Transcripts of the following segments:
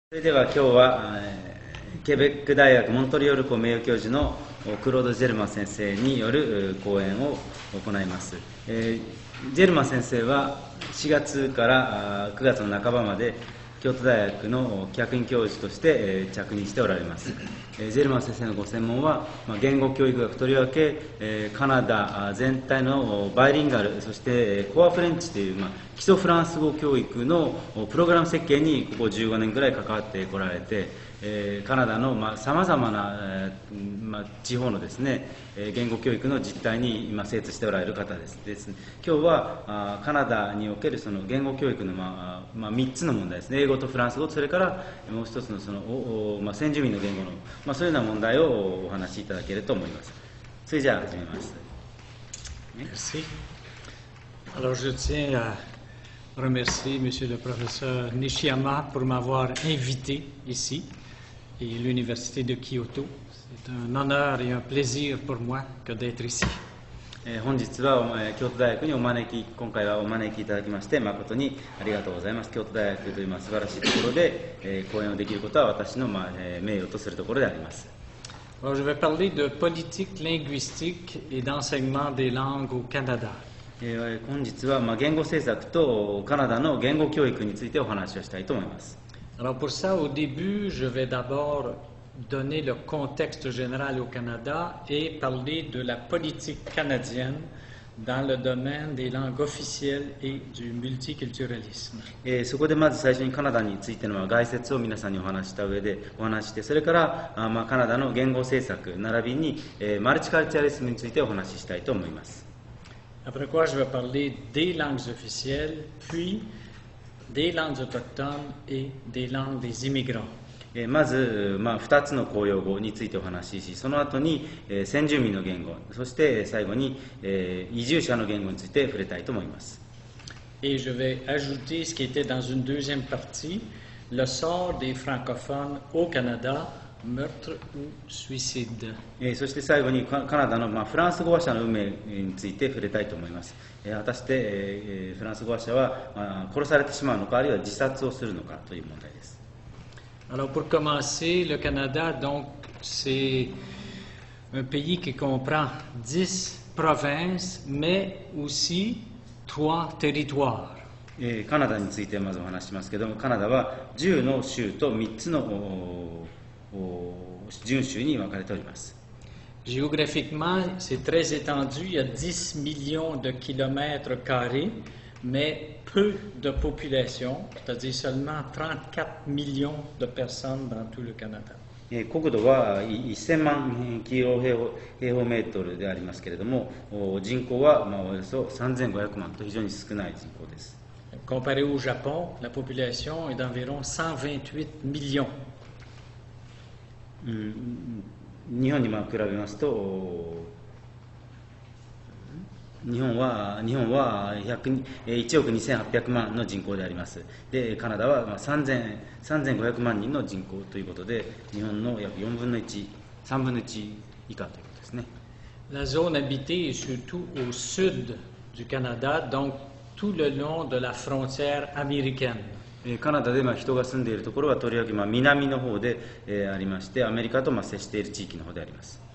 それでは今日は、ケベック大学モントリオール校名誉教授のクロード・ジェルマン先生による講演を行います。ジェルマン先生は4月から9月の半ばまで京都大学の客員教授として着任しておられます。ジェルマン先生のご専門は言語教育学、とりわけカナダ全体のバイリンガル、そしてコアフレンチという基礎フランス語教育のプログラム設計にここ15年ぐらい関わってこられて、カナダのさまざまな地方のですね言語教育の実態に今精通しておられる方です。今日はカナダにおけるその言語教育の3つの問題ですね。英語とフランス語、それからもう一つのその先住民の言語のそういうような問題をお話しいただけると思います。それじゃあ始めます。Merci. Alors je tiens à remercier Monsieur le professeur Nishiyama pour m'avoir invité ici et l'Université de Kyoto. C'est un honneur et un plaisir pour moi que d'être ici. 本日は京都大学に今回はお招きいただきまして誠にありがとうございます。京都大学という素晴らしいところで講演をできることは私の名誉とするところであります。Alors je vais parler de politique linguistique et d'enseignement des langues au Canada. 本日は言語政策とカナダの言語教育についてお話をしたいと思います。Alors pour ça, au début, je vais d'abord donner le contexte général au Canada et parler de la politique canadienne dans le domaine des langues officielles et du multiculturalisme. そこでまず最初にカナダについての概説を皆さんにお話した上でお話して、それからカナダの言語政策並びにマルチカルチャリズムについてお話ししたいと思います。Après quoi, je vais parler des langues officielles, puis des langues autochtones et des langues des immigrants. まず、2つの公用語についてお話しし、その後に、先住民の言語、そして最後に、移住者の言語について触れたいと思います。Et je vais ajouter ce qui était dans une deuxième partie, le sort des francophones au Canada, meurtre ou suicide. そして最後にカナダの、フランス語話者の運命について触れたいと思います。果たして、フランス語話者は、殺されてしまうのか、あるいは自殺をするのかという問題です。Alors pour commencer, le Canada, donc, c'est un pays qui comprend 10 provinces, mais aussi 3 territoires. カナダについてまずお話しますけども、カナダは10の州と3つの準州に分かれております。Géographiquement, c'est très étendu, il y a 10 millions de kilomètres carrés, mais peu de population, c'est-à-dire seulement 34 millions de personnes dans tout le Canada. 国土は1000万キロ平方メートルでありますけれども、人口はおよそ3500万と非常に少ない人口です。Comparé au Japon, la population est d'environ 128 millions. 日本に比べますと、日本は1億2800万の人口であります。で、カナダは3500万人の人口ということで、日本の約4分の1、3分の1以下ということですね。La zone habitée est surtout au sud du Canada, donc tout le long de la frontière américaine. カナダで人が住んでいるところはとりわけ南の方でありまして、アメリカと接している地域の方であります。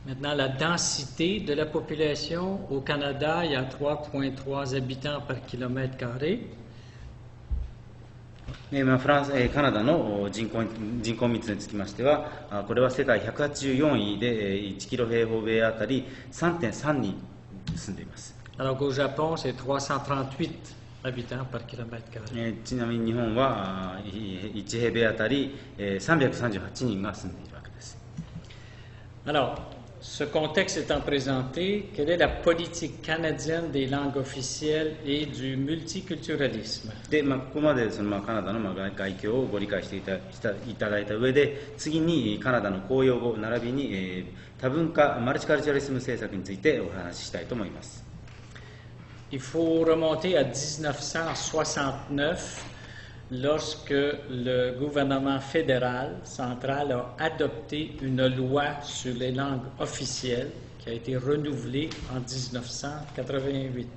Maintenant, la densité de la population au Canada, il y a 3,3 habitants par kilomètre carré. カナダの人口密度につきましては、これは世界184位で1キロ平方メートルあたり 3.3 人住んでいます。Alors qu'au Japon, c'est 338 habitants par kilomètre carré. ちなみに日本は1平米あたり338人が住んでいるわけです。Alors, ce contexte étant présenté, quelle est la politique canadienne des langues officielles et du multiculturalisme? で、ここまでカナダの概況をご理解していただいた上で、次にカナダの公用語並びに、多文化マルチカルチャリズム政策についてお話ししたいと思います。Il faut remonter à 1969, lorsque le gouvernement fédéral central a adopté une loi sur les langues officielles qui a été renouvelé en 1988.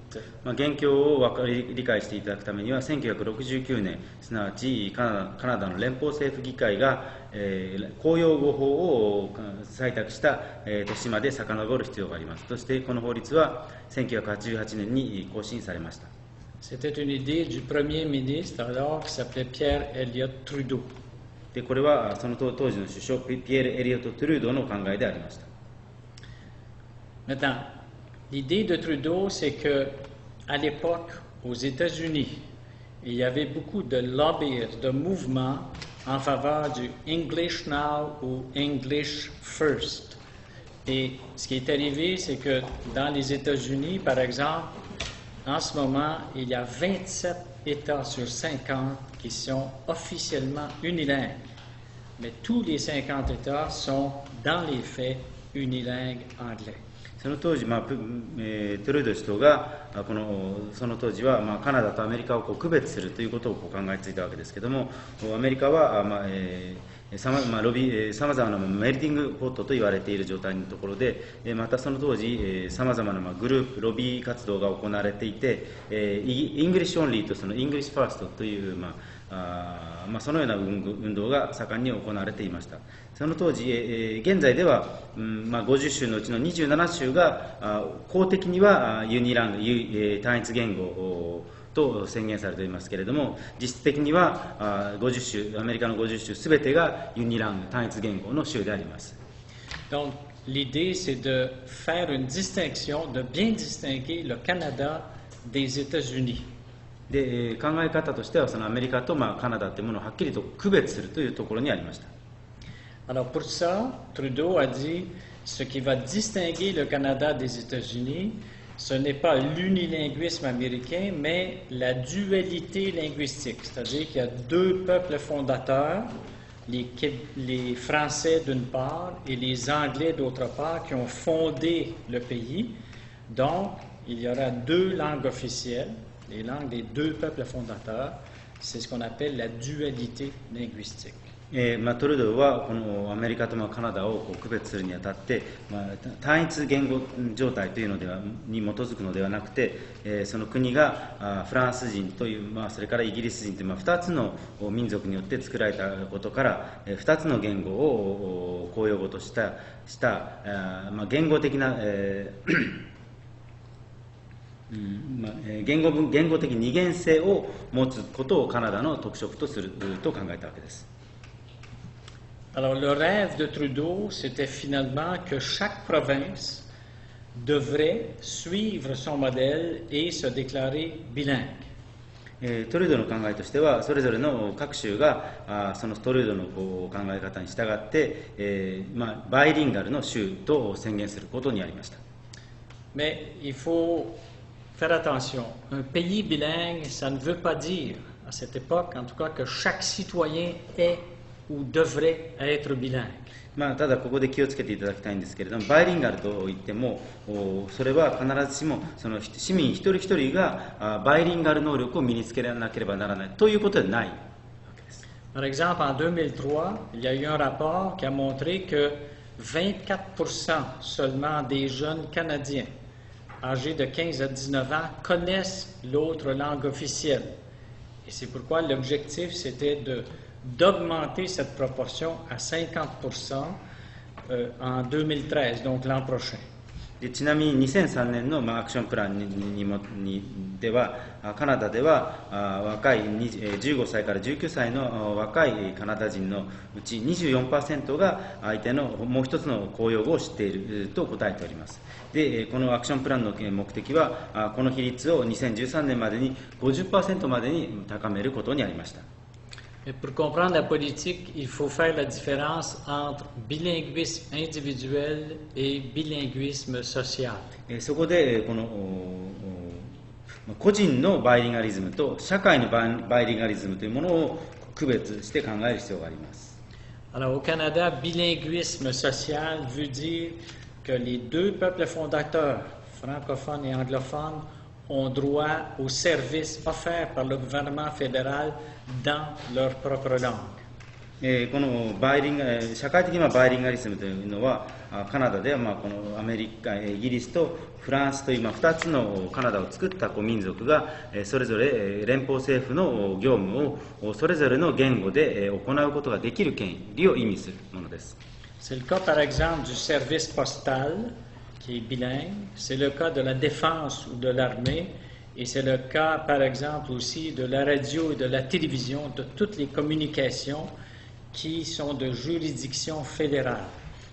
現況を理解していただくためには、1969年、すなわちカナダの連邦政府議会が、公用語法を採択した、年まで遡る必要があります。そしてこの法律は1988年に更新されました。C'était une idée du premier ministre alors qui s'appelait Pierre Elliott Trudeau. でこれはその当時の首相ピエール・エリオット・トゥルードの考えでありました。Maintenant, l'idée de Trudeau, c'est que à l'époque, aux États-Unis, il y avait beaucoup de lobbyistes, de mouvements en faveur du English Now ou English First. Et ce qui est arrivé, c'est que dans les États-Unis, par exemple, en ce moment, il y a 27 États sur 50 qui sont officiellement unilingues. Mais tous les 50 États sont, dans les faits, unilingues anglais. その当時、トゥルード首相がその当時は、カナダとアメリカを区別するということを考えついたわけですけれども、アメリカは、さまざまなメルティングポットと言われている状態のところで、またその当時、さまざまなグループ、ロビー活動が行われていて、イングリッシュオンリーとそのイングリッシュファーストという、そのような運動が盛んに行われていました。その当時、現在では、50州のうちの27州が公的にはユニラング、単一言語と宣言されていますけれども、実質的には50州、アメリカの50州すべてがユニラング、単一言語の州であります。Donc, l'idée, c'est de faire une distinction, de bien distinguer le Canada des États-Unis. で考え方としては、そのアメリカとカナダというものをはっきりと区別するというところにありました。Alors pour ça, Trudeau a dit ce qui va distinguer le Canada des États-Unis, ce n'est pas l'unilinguisme américain, mais la dualité linguistique, c'est-à-dire qu'il y a deux peuples fondateurs, les Français d'une part et les Anglais d'autre part, qui ont fondé le pays. Donc, il y aura deux langues officielles, les langues des deux peuples fondateurs. C'est ce qu'on appelle la dualité linguistique. トルドーはこのアメリカとカナダを区別するにあたって、単一言語状態というのに基づくのではなくて、その国がフランス人という、それからイギリス人という2つの民族によって作られたことから、2つの言語を公用語とした言語的な、言語的二元性を持つことをカナダの特色とすると考えたわけです。Alors, le rêve de Trudeau, c'était finalement que chaque province devrait suivre son modèle et se déclarer bilingue. トルードの考えとしては、それぞれの各州がそのトルードの考え方に従って、バイリンガルの州と宣言することにありました。Mais il faut faire attention. Un pays bilingue, ça ne veut pas dire, à cette époque, en tout cas, que chaque citoyen est ou devrait être bilingue. ただここで気をつけていただきたいんですけれども、バイリンガルといってもそれは必ずしもその市民一人一人がバイリンガル能力を身につけなければならないということではないわけです。Par exemple, en 2003, il y a eu un rapport qui a montré que 24% seulement des jeunes Canadiens âgés de 15 à 19 ans connaissent l'autre langue officielle. Et c'est pourquoi l'objectif, c'était d'augmenter cette proportion à 50% en 2013, donc l'an prochain. ちなみに2003年のアクションプランでは、カナダでは若い15歳から19歳の若いカナダ人のうち 24% が相手のもう一つの公用語を知っていると答えております。でこのアクションプランの目的は、この比率を2013年までに 50% までに高めることにありました。Et pour comprendre la politique, il faut faire la différence entre bilinguisme individuel et bilinguisme social. そこでこの個人のバイリンガリズムと社会のバイリンガリズムというものを区別して考える必要があります。Alors au Canada, bilinguisme social veut dire que les deux peuples fondateurs, francophones et anglophones, ont droit aux services offerts par le gouvernement fédéral dans leur propre langue. この社会的なバイリンガリズムというのは、カナダではこのアメリカ、イギリスとフランスという2つのカナダを作った民族がそれぞれ連邦政府の業務をそれぞれの言語で行うことができる権利を意味するものです。C'est le cas par exemple du service postal qui est bilingue, c'est le cas de la défense ou de l'armée, et c'est le cas par exemple aussi de la radio et de la télévision, de toutes les communications qui sont de juridiction fédérale.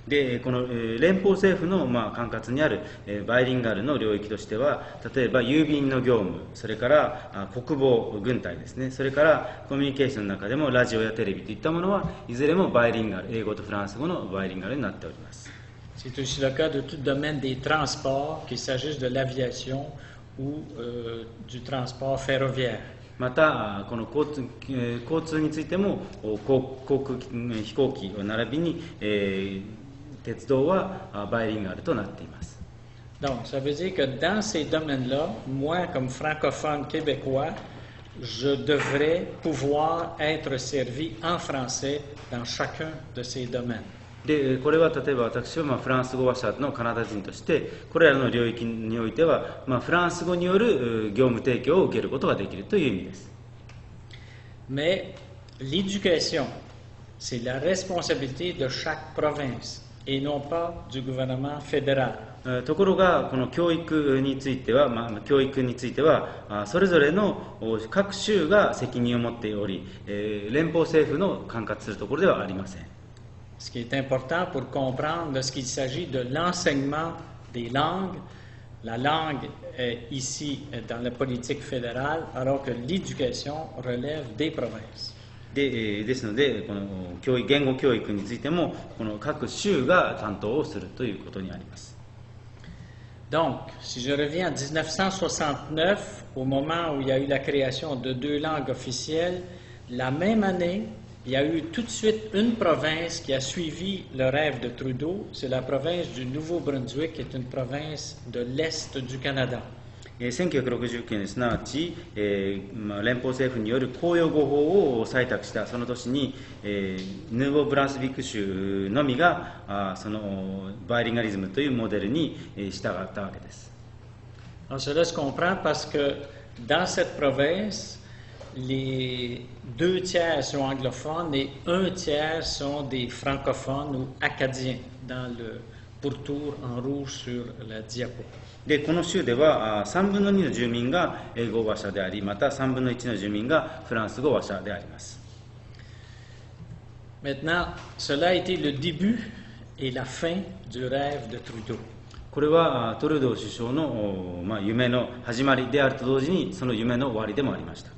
でこの連邦政府の管轄にあるバイリンガルの領域としては、例えば郵便の業務、それから国防軍隊ですね、それからコミュニケーションの中でもラジオやテレビといったものはいずれもバイリンガル、英語とフランス語のバイリンガルになっております。C'est aussi le cas de tout le domaine des transports, qu'il s'agisse de l'aviation ou du transport ferroviaire. またこの交通についても航空飛行機並びに鉄道はバイリンガルとなっています。Donc, ça veut dire que dans ces domaines-là, moi, comme francophone québécois, je devrais pouvoir être servi en français dans chacun de ces domaines. でこれは例えば私はフランス語話者のカナダ人としてこれらの領域においてはフランス語による業務提供を受けることができるという意味です。Mais l'éducation, c'est la responsabilité de chaque province et non pas du gouvernement fédéral. ところがこの教育については、それぞれの各州が責任を持っており、連邦政府の管轄するところではありません。Ce qui est important pour comprendre lorsqu'il s'agit de l'enseignement des langues, la langue est ici dans la politique fédérale, alors que l'éducation relève des provinces. ですので、この言語教育についてもこの各州が担当をするということにあります。Donc, si je reviens en 1969, au moment où il y a eu la création de 2 langues officielles, la même année, il y a eu tout de suite une province qui a suivi le rêve de Trudeau, c'est la province du Nouveau-Brunswick, qui est une province de l'Est du Canada. 1969年すなわち、連邦政府による公用語法を採択したその年に、ヌーボーブランスビック州のみがそのバイリンガリズムというモデルに従ったわけです。Alors cela se comprend parce que dans cette province, les 2 tiers sont anglophones et 1 tiers sont des francophones ou acadiens dans le pourtour en rouge sur la diapo. でこの州では3分の2の住民が英語話者であり、また3分の1の住民がフランス語話者であります。Maintenant, cela a été le début et la fin du rêve de Trudeau. これはトルドー首相の、夢の始まりであると同時にその夢の終わりでもありました。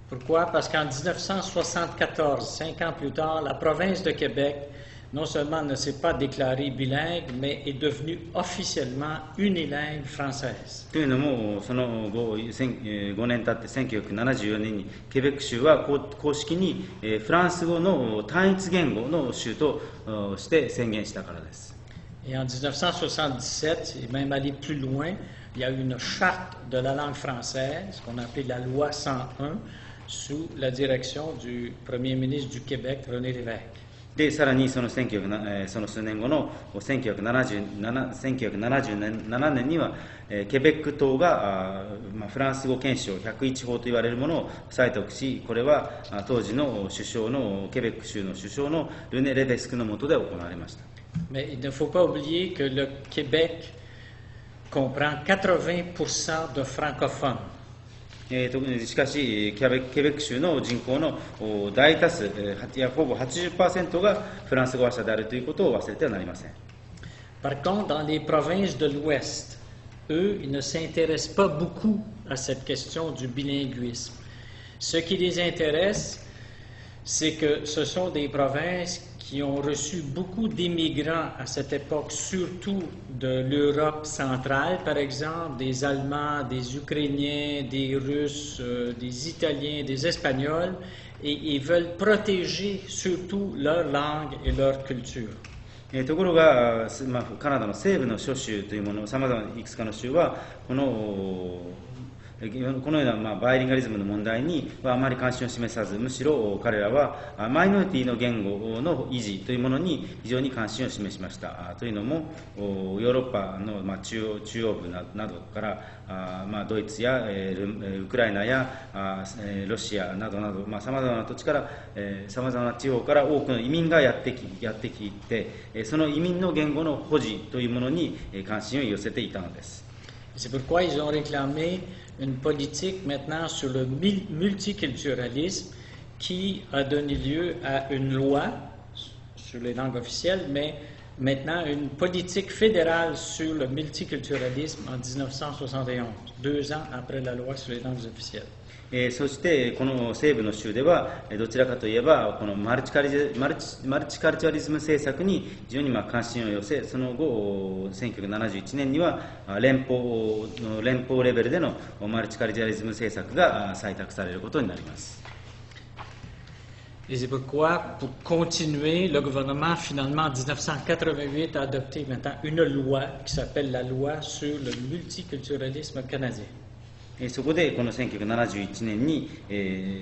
Pourquoi? Parce qu'en 1974, 5 ans plus tard, la province de Québec non seulement ne s'est pas déclarée bilingue, mais est devenue officiellement unilingue française. というのも、その後5年経って1974年にケベック州は公式にフランス語の単一言語の州として宣言したからです。Et en 1977, et même aller plus loin, il y a eu une charte de la langue française, qu'on a appelée la loi 101, sous la direction du premier ministre du Québec, René Lévesque. でさらにその数年後の1977年にはケベック島がフランス語憲章101法と言われるものを採択し、これは当時の首相のケベック州の首相のルネ・レベスクの下で行われました。Mais il ne faut pas oublier que le Québec comprend 80% de francophones. しかしケベック州の人口の大多数、ほぼ 80% がフランス語話者であるということを忘れてはなりません。Par contre, dans les provinces de l'Ouest, eux, ils ne s'intéressent pas beaucoup à cette question du bilinguisme. Ce qui les intéresse, c'est que ce sont des provinces qui ont reçu beaucoup d'immigrants à cette époque, surtout de l'Europe centrale, par exemple, des Allemands, des Ukrainiens, des Russes, des Italiens, des Espagnols, et ils veulent protéger surtout leur langue et leur culture. ところが、カナダの西部の諸州というもの、さまざまいくつかの州はこのこのような、バイリンガリズムの問題にはあまり関心を示さず、むしろ彼らはマイノリティの言語の維持というものに非常に関心を示しました。というのも、ヨーロッパの、中央部などからドイツやウクライナやロシアなどなど、さまざまな土地から、さまざまな地方から多くの移民がやってきて、その移民の言語の保持というものに関心を寄せていたのです。C'est pourquoi ils ont réclamé une politique maintenant sur le multiculturalisme qui a donné lieu à une loi sur les langues officielles, mais maintenant une politique fédérale sur le multiculturalisme en 1971, 2 ans après la loi sur les langues officielles. そしてこの西部の州ではどちらかといえばこのマルチカルチャリズム政策に非常に関心を寄せ、その後1971年には連邦レベルでのマルチカルチャリズム政策が採択されることになります。Et c'est pourquoi, pour continuer, le gouvernement, finalement, en 1988, a adopté maintenant une loi qui s'appelle la loi sur le multiculturalisme canadien. そこでこの1971年に、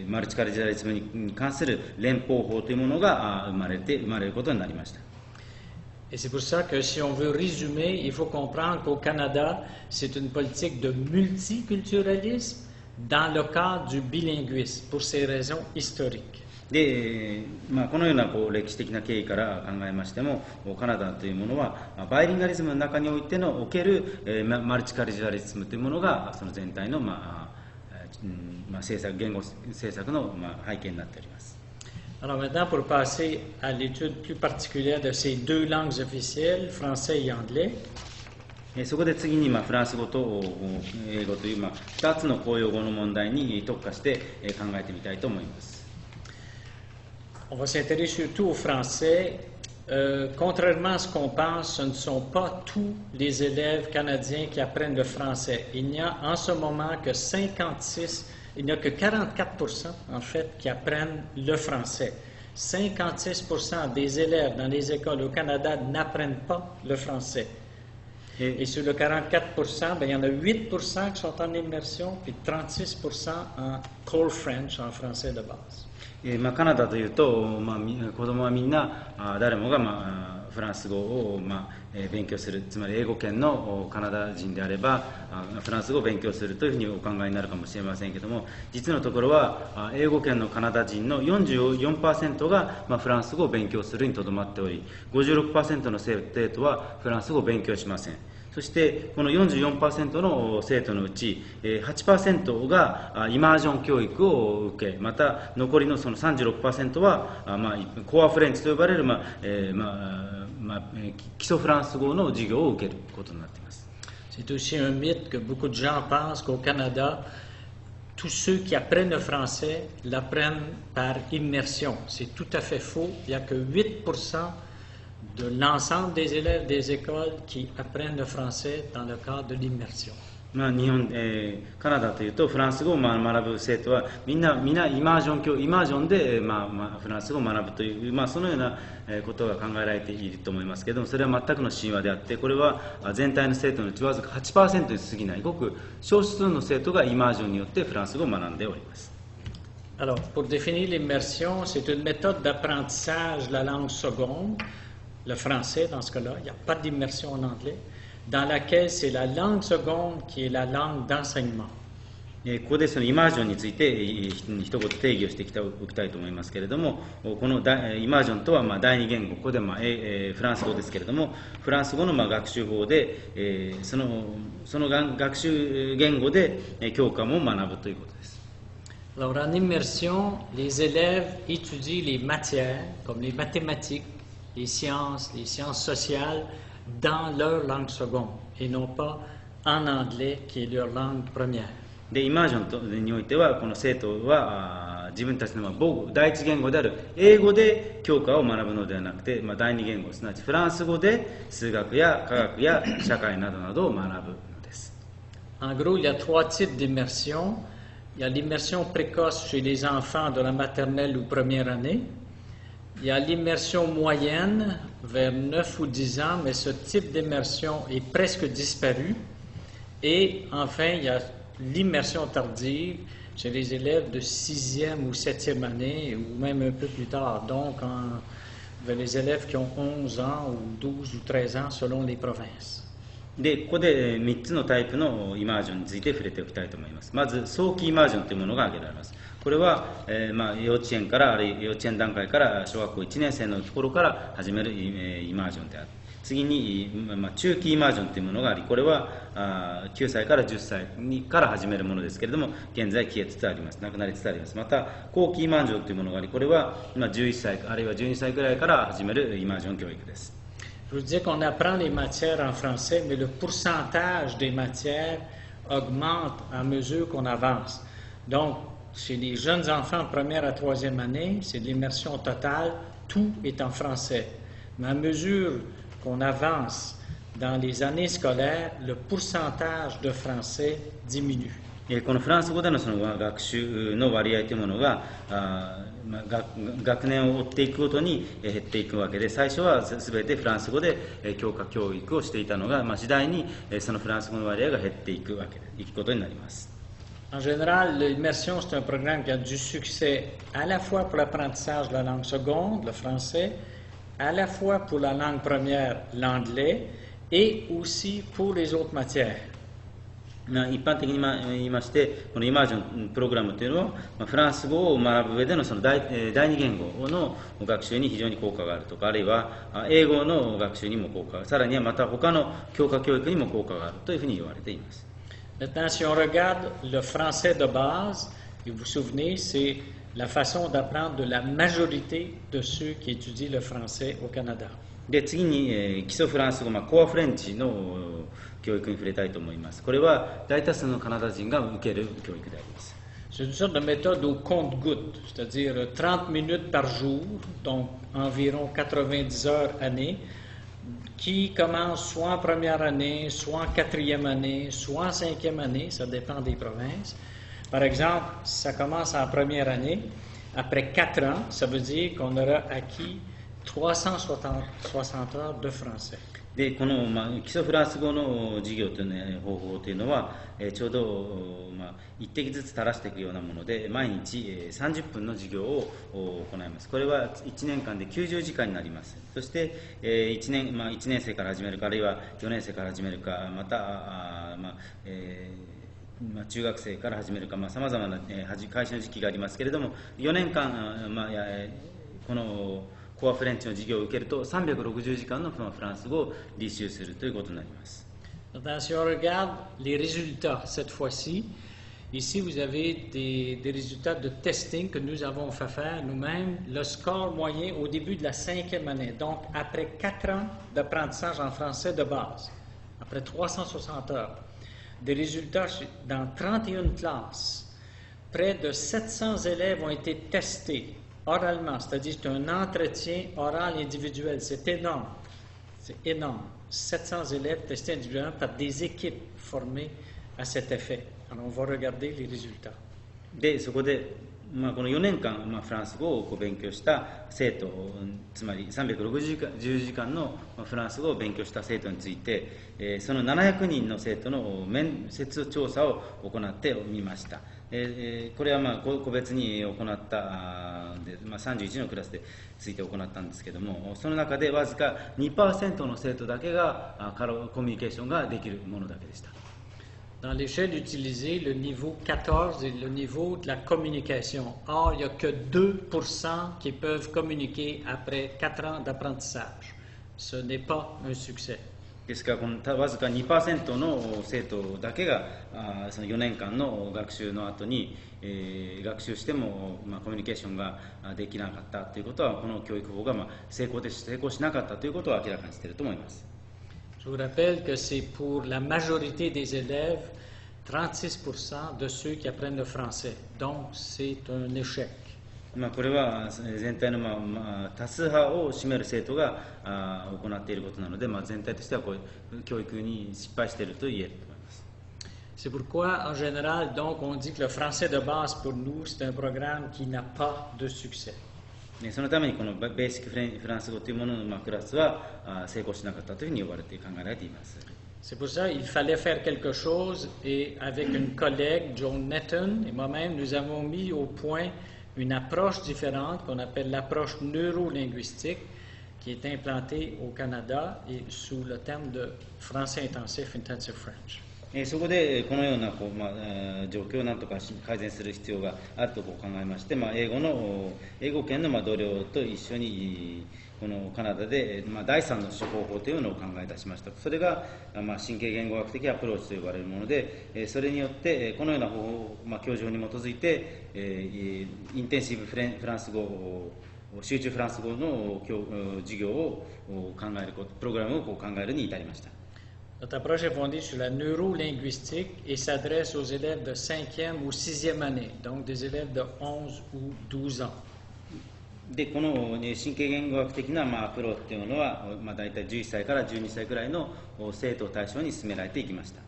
マルチカルチャリズムに関する連邦法というものが生まれることになりました。Et c'est pour ça que si on veut résumer, il faut comprendre qu'au Canada, c'est une politique de multiculturalisme dans le cadre du bilinguisme, pour ces raisons historiques. でこのような歴史的な経緯から考えましても、カナダというものはバイリンガリズムの中における、マルチカルチャリズムというものがその全体の、言語政策の、背景になっております。Alors maintenant, pour passer à l'étude plus particulière de ces 2 langues officielles, français et anglais. そこで次にフランス語と英語という2つの公用語の問題に特化して考えてみたいと思います。On va s'intéresser surtout au français. Contrairement à ce qu'on pense, ce ne sont pas tous les élèves canadiens qui apprennent le français. Il n'y a en ce moment que 44% en fait qui apprennent le français. 56% des élèves dans les écoles au Canada n'apprennent pas le français. Et sur le 44%, il y en a 8% qui sont en immersion, puis 36% en Core French, en français de base. カナダというと、子供はみんな誰もが、フランス語を、勉強する、つまり英語圏のカナダ人であればフランス語を勉強するというふうにお考えになるかもしれませんけども、実のところは英語圏のカナダ人の 44% が、フランス語を勉強するにとどまっており、 56% の生徒はフランス語を勉強しません。そしてこの 44% の生徒のうち 8% がイマージョン教育を受け、また残りのその 36% はコアフレンチと呼ばれる基礎フランス語の授業を受けることになっています。C'est aussi un mythe que beaucoup de gens pensent qu'au Canada, tous ceux qui apprennent le français l'apprennent par immersion. C'est tout à fait faux. Il n'y a que 8% de l'ensemble des élèves des écoles qui apprennent le français dans le cadre de l'immersion. 日本、カナダというとフランス語を学ぶ生徒はみんなイマージョンで、フランス語を学ぶという、そのようなことが考えられていると思いますけれども、それは全くの神話であって、これは全体の生徒のうちわずか 8% に過ぎない、ごく少数の生徒がイマージョンによってフランス語を学んでおります。Alors, pour définir l'immersion, c'est une méthode d'apprentissage de la langue seconde, le français dans ce cas-là, il n'y a pas d'immersion en anglais, dans laquelle c'est la langue seconde qui est la langue d'enseignement. ここでそのイマージョンについて一言定義をしておきたいと思いますけれども、このイマージョンとは第二言語、ここでフランス語ですけれども、フランス語の学習法でその学習言語で教科も学ぶということです。Alors, en immersion, les élèves étudient les matières comme les mathématiques, les sciences sociales dans leur langue seconde et non pas en anglais qui est leur langue première. でイマージョンにおいてはこの生徒は自分たちの第一言語である英語で教科を学ぶのではなくて、第二言語すなわちフランス語で数学や科学や社会などなどを学ぶのです。En gros, il y a 3 types d'immersion. Il y a l'immersion précoce chez les enfants de la maternelle ou première année. Il y a l'immersion moyenne vers 9 ou 10 ans, mais ce type d'immersion est presque disparu. Et enfin, il y a l'immersion tardive chez les élèves de 6e ou 7e année, ou même un peu plus tard, donc les élèves qui ont 11 ans ou 12 ou 13 ans selon les provinces. で、ここで3つのタイプのイマージョンについて触れておきたいと思います。まず、早期イマージョンというものが挙げられます。これは、幼稚園から、あるいは幼稚園段階から小学校1年生の頃から始めるイマージョンである。次に、中期イマージョンというものがあり、これは9歳から10歳から始めるものですけれども、現在消えつつあります。なくなりつつあります。また、後期イマージョンというものがあり、これは11歳あるいは12歳くらいから始めるイマージョン教育です。Je vous disais qu'on apprend les matières en français, mais le pourcentage des matières augmente à mesure qu'on avance. Donc, chez les jeunes enfants de première à troisième année, c'est de l'immersion totale, tout est en français. Mais à mesure qu'on avance dans les années scolaires, le pourcentage de français diminue. このフランス語でのその学習の割合というものが学年を追っていくごとに減っていくわけで、最初は全てフランス語で教科教育をしていたのが、次第にそのフランス語の割合が減っていくことになります。En général, l'immersion, c'est un programme qui a du succès à la fois pour l'apprentissage de la langue seconde, le français, à la fois pour la langue première, l'anglais, et aussi pour les autres matières. 一般的に言いまして、このイマージョンプログラムというのは、フランス語を学ぶ上でのその第二言語の学習に非常に効果があるとか、あるいは英語の学習にも効果がある、さらにはまた他の教科教育にも効果があるというふうに言われています。Maintenant, si on regarde le français de base, et vous vous souvenez, c'est la façon d'apprendre de la majorité de ceux qui étudient le français au Canada. で、次に、基礎フランス語、コアフレンチの教育に触れたいと思います。これは大多数のカナダ人が受ける教育であります。C'est une sorte de méthode au compte-gouttes, c'est-à-dire 30 minutes par jour, donc environ 90 heures année, qui commence soit en première année, soit en quatrième année, soit en cinquième année, ça dépend des provinces. Par exemple, si ça commence en première année, après 4 ans, ça veut dire qu'on aura acquis 360 heures de français. で、この、基礎フランス語の授業という、方法というのは、ちょうど、一滴ずつ垂らしていくようなもので、毎日、30分の授業を行います。これは1年間で90時間になります。そして、1年生から始めるか、あるいは4年生から始めるか、また、中学生から始めるか、さまざまな、開始の時期がありますけれども、4年間、このコアフレンチの授業を受けると360時間のフランス語を履修するということになります。Si on regarde les résultats cette fois-ci, ici vous avez des résultats de testing que nous avons fait faire nous-mêmes. Le score moyen au début de la 5e année, donc après 4 ans d'apprentissage en français de base, après 360 heures, des résultats dans 31 classes. Près de 700 élèves ont été testés oralement, c'est-à-dire c'est un entretien oral individuel. C'est énorme. C'est énorme. 700 élèves testés individuellement par des équipes formées à cet effet. Alors, on va regarder les résultats. で、そこで、この4年間、フランス語を勉強した生徒、つまり360時間のフランス語を勉強した生徒について、その700人の生徒の面接調査を行ってみました。これは個別に行った31のクラスでついて行ったんですけども、その中でわずか 2% の生徒だけがコミュニケーションができるものだけでした。Dans l'échelle utilisée, le niveau 14 est le niveau de la communication. Or, il n'y a que 2% qui peuvent communiquer après 4 ans d'apprentissage. Ce n'est pas un succès. ですから、このわずか 2% の生徒だけがその4年間の学習の後に、学習しても、コミュニケーションができなかったということは、この教育法が成功しなかったということを明らかにしていると思います。Je vous rappelle que c'est pour la majorité des élèves 36% de ceux qui apprennent le français. Donc, c'est un échec. これは全体の多数派を占める生徒が行っていることなので、全体としてはこういう教育に失敗していると言えると思います。C'est pourquoi, en général, donc, on dit que le français de base pour nous, c'est un programme qui n'a pas de succès. そのためにこのベーシックフランス語というもののクラスは成功しなかったというふうに呼ばれて考えられています。C'est pour ça qu'il fallait faire quelque chose et avec une collègue, Joan Netton, et moi-même, nous avons mis au point une approche différente qu'on appelle l'approche neurolinguistique qui est implantée au Canada et sous le terme de français intensif, intensive French. そこでこのような状況をなんとか改善する必要があると考えまして、英語圏の同僚と一緒にこのカナダで第三の処方法というのを考え出しました。それが神経言語学的アプローチと呼ばれるもので、それによってこのような方法、教条に基づいてインテンシブフランス語集中フランス語の授業を考えるプログラムを考えるに至りました。Notre approche est fondée sur la neurolinguistique et s'adresse aux élèves de 5e ou 6e année, donc des élèves de 11 ou 12 ans. でこの神経言語学的なアプローチというのは、大体11歳から12歳くらいの生徒を対象に進められていきました。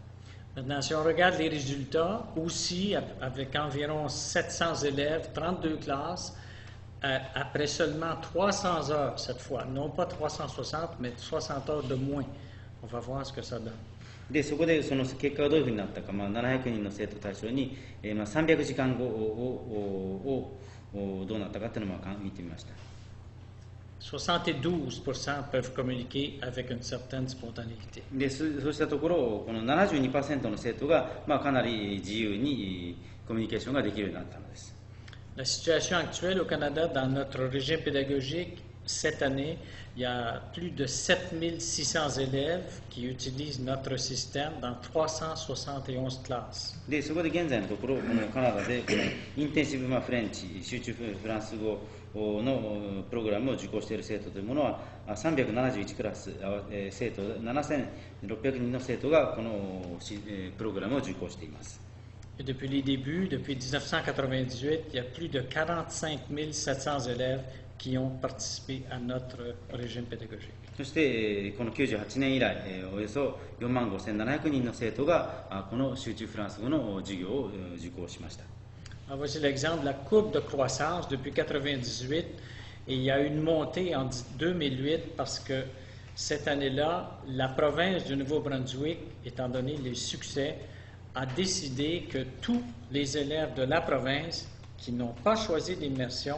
Maintenant, si on regarde les résultats, aussi avec environ 700 élèves, 32 classes, après seulement 300 heures cette fois, non pas 360, mais 60 heures de moins. On va voir ce que ça donne. でそこでその結果がどういうふうになったか、700人の生徒対象に、300時間後をどうなったかというのを見てみました。72% peuvent communiquer avec une certaine spontanéité. でそうしたところ、この 72% の生徒が、かなり自由にコミュニケーションができるようになったのです。La situation actuelle au Canada, dans notre régime pédagogique, cette année, il y a plus de 7600 élèves qui utilisent notre système dans 371 classes. でそこで現在のところ、このカナダでこのインテンシブフレンチ、集中フランス語のプログラムを受講している生徒というものは371クラス、生徒7600人の生徒がこのプログラムを受講しています。Et depuis les débuts, depuis 1998, il y a plus de 45 700 élèves qui ont participé à notre régime pédagogique. そしてこの98年以来、およそ45,700人の生徒がこの集中フランス語の授業を受講しました。Voici l'exemple de la courbe de croissance depuis 1998 et il y a une montée en 2008 parce que cette année-là, la province du Nouveau-Brunswick, étant donné les succès, a décidé que tous les élèves de la province qui n'ont pas choisi l'immersion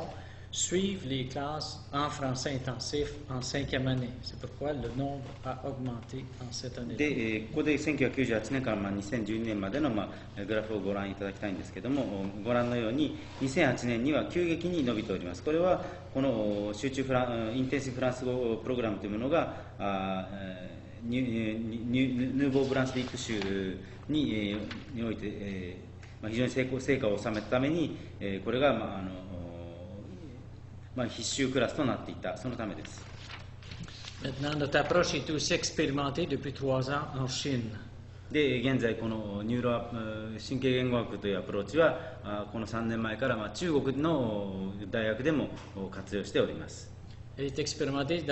suivent les classes en français intensif en 5e année. C'est pourquoi le nombre a augmenté en cette année. で、ここで1998年から2012年までのグラフをご覧いただきたいんですけども、ご覧のように2008年には急激に伸びております。これはこの集中インテンシブフランス語プログラムというものがヌーボーブランスビック州において非常に成果を収めたためにこれが必修クラスとなっていた、そのためです。Maintenant, notre approche est aussi expérimentée depuis 3 ans en Chine. で現在この神経言語学というアプローチはこの3年前から中国の大学でも活用しております。Elle est expérimentée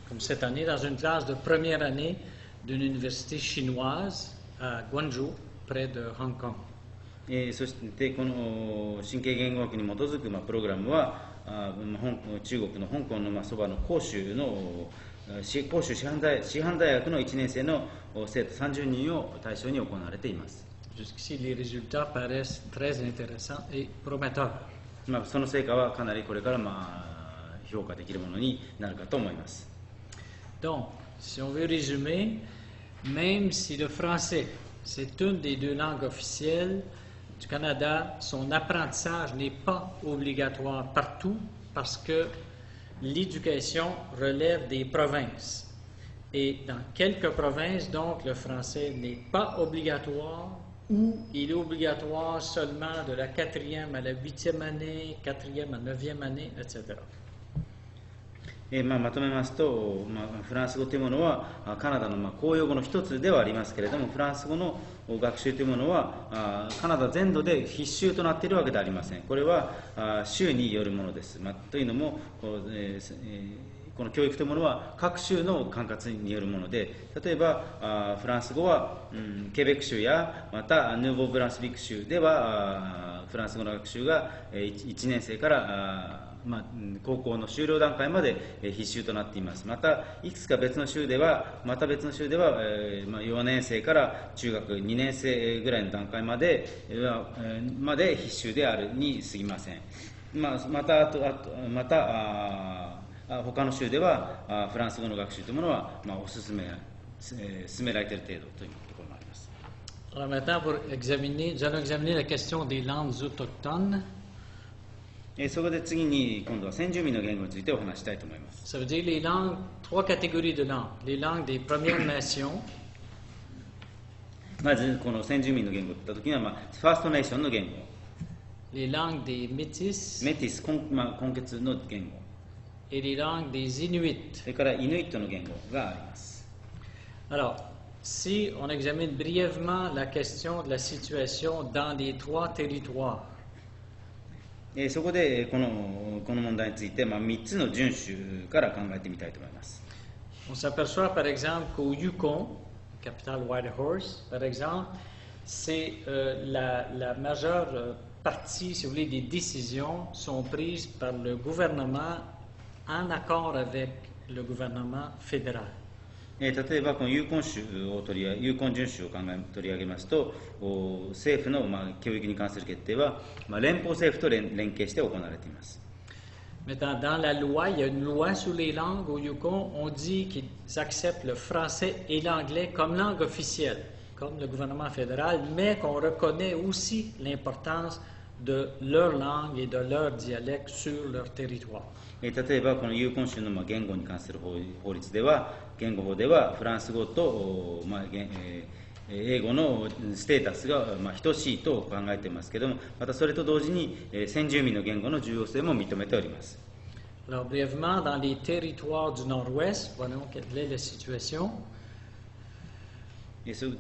comme cette année, dans une classe de première année d'une université chinoise à Guangzhou, près de Hong Kong. そしてこの神経言語学に基づくプログラムは中国の香港のそばの広州市販大学の1年生の生徒30人を対象に行われています。Jusqu'ici, les résultats paraissent très intéressants et prometteurs. その成果はかなりこれから評価できるものになるかと思います。Donc, si on veut résumer, même si le français, c'est une des 2 langues officielles du Canada, son apprentissage n'est pas obligatoire partout parce que l'éducation relève des provinces. Et dans quelques provinces, donc, le français n'est pas obligatoire ou il est obligatoire seulement de la 4e à la 8e année, 4e à 9e année, etc. まとめますと、フランス語というものはカナダの公用語の一つではありますけれども、フランス語の学習というものはカナダ全土で必修となっているわけではありません。これは州によるものです。というのもこの教育というものは各州の管轄によるもので、例えばフランス語はケベック州やまたヌーボーブランスビック州ではフランス語の学習が1年生から高校の修了段階まで必修となっています。またいくつか別の州では4年生から中学2年生ぐらいの段階まで必修であるに過ぎません。また他の州ではフランス語の学習というものは進められている程度というところもあります。Alors maintenant, nous allons examiner la question des langues autochtones. そこで次に今度は先住民の言語についてお話したいと思います。Ça veut dire les langues, 3 catégories de langues. Les langues des Premières Nations. まずこの先住民の言語といったときには、ファーストネーションの言語、 Les langues des Métis. メティス、根血の言語、 Et les langues des Inuits. それからイヌイットの言語があります。Alors, si on examine brièvement la question de la situation dans les 3 territoires. そこでこの問題について、3つの順守から考えてみたいと思います。On s'aperçoit par exemple qu'au Yukon, capitale Whitehorse, par exemple, c'est la majeure partie, si vous voulez, des décisions sont prises par le gouvernement en accord avec le gouvernement fédéral. 例えばこの有根順守を取り上げますと、政府の教育に関する決定は連邦政府と連携して行われています。Maintenant, dans la loi, il y a une loi sur les langues au Yukon. On dit qu'ils acceptent le français et l'anglais comme langue officielle, comme le gouvernement fédéral, mais qu'on reconnaît aussi l'importance de leur langue et de leur dialecte sur leur territoire. 例えばこの有根州の言語に関する法律では、言語法ではフランス語と英語のステータスが等しいと考えていますけれども、またそれと同時に先住民の言語の重要性も認めております。Alors brièvement, dans les territoires du Nord-Ouest, voyons quelle est la situation.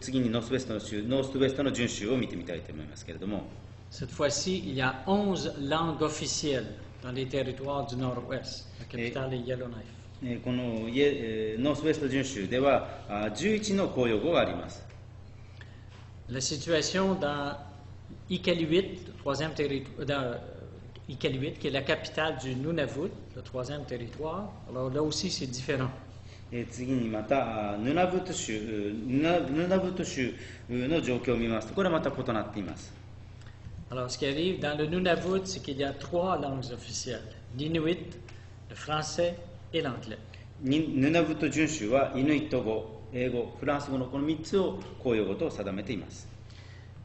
次にノースウェストの順守を見てみたいと思いますけれども、 Cette fois-ci, il y a 11 langues officielles dans les territoires du Nord-Ouest. La capitale est Yellowknife. このノースウェスト準州では11の公用語があります。 La situation dans Iqaluit, le troisième territoire, dans Iqaluit, qui est la capitale du Nunavut, le troisième territoire, alors là aussi c'est différent. 次にまたヌナブット州の状況を見ますと、これはまた異なっています。 Alors, ce qui arrive dans le Nunavut, c'est qu'il y a 3 langues officielles, l'Inuit, le français et l'anglais. ヌナブット準州はイヌイット語、英語、フランス語のこの3つを公用語と定めています。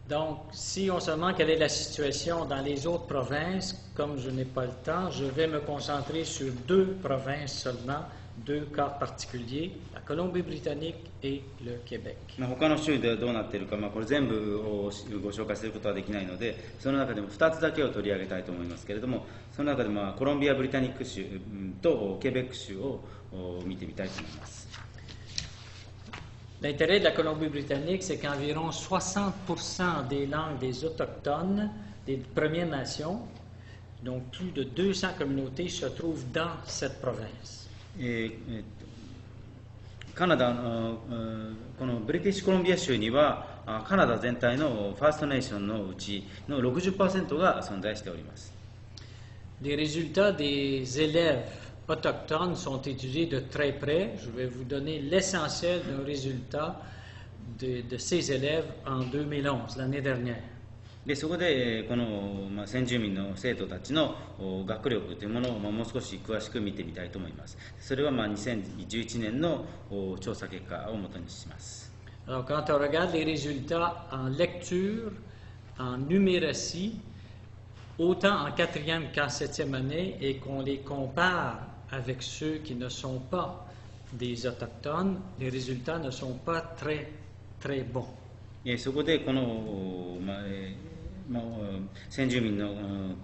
Donc, si on se demande quelle est la situation dans les autres provinces, comme je n'ai pas le temps, je vais me concentrer sur 2 provinces seulement, 2 cas particuliers, la Colombie-Britannique et le Québec. 他の州ではどうなっているか、これ全部をご紹介することはできないので、その中でも2つだけを取り上げたいと思いますけれども、その中でコロンビア・ブリタニック州とケベック州を見てみたいと思います。 L'intérêt de la Colombie-Britannique, c'est qu'environ 60% des langues des autochtones, des Premières Nations, donc plus de 200 communautés, se trouvent dans cette province. カナダこのブリティッシュコロンビア州にはカナダ全体のファーストネーションのうちの 60% が存在しております。 Les résultats des élèves autochtones sont étudiés de très près. Je vais vous donner l'essentiel d'un résultat de ces élèves en 2011, l'année dernière. でそこでこの先住民の生徒たちの学力というものをもう少し詳しく見てみたいと思います。それは2011年の調査結果をもとにします。 Alors, quand on regarde les résultats en lecture, en numératie, autant en 4e qu'en 7e année, et qu'on les compare avec ceux qui ne sont pas des autochtones, les résultats ne sont pas très, très bons. そこでこの、先住民の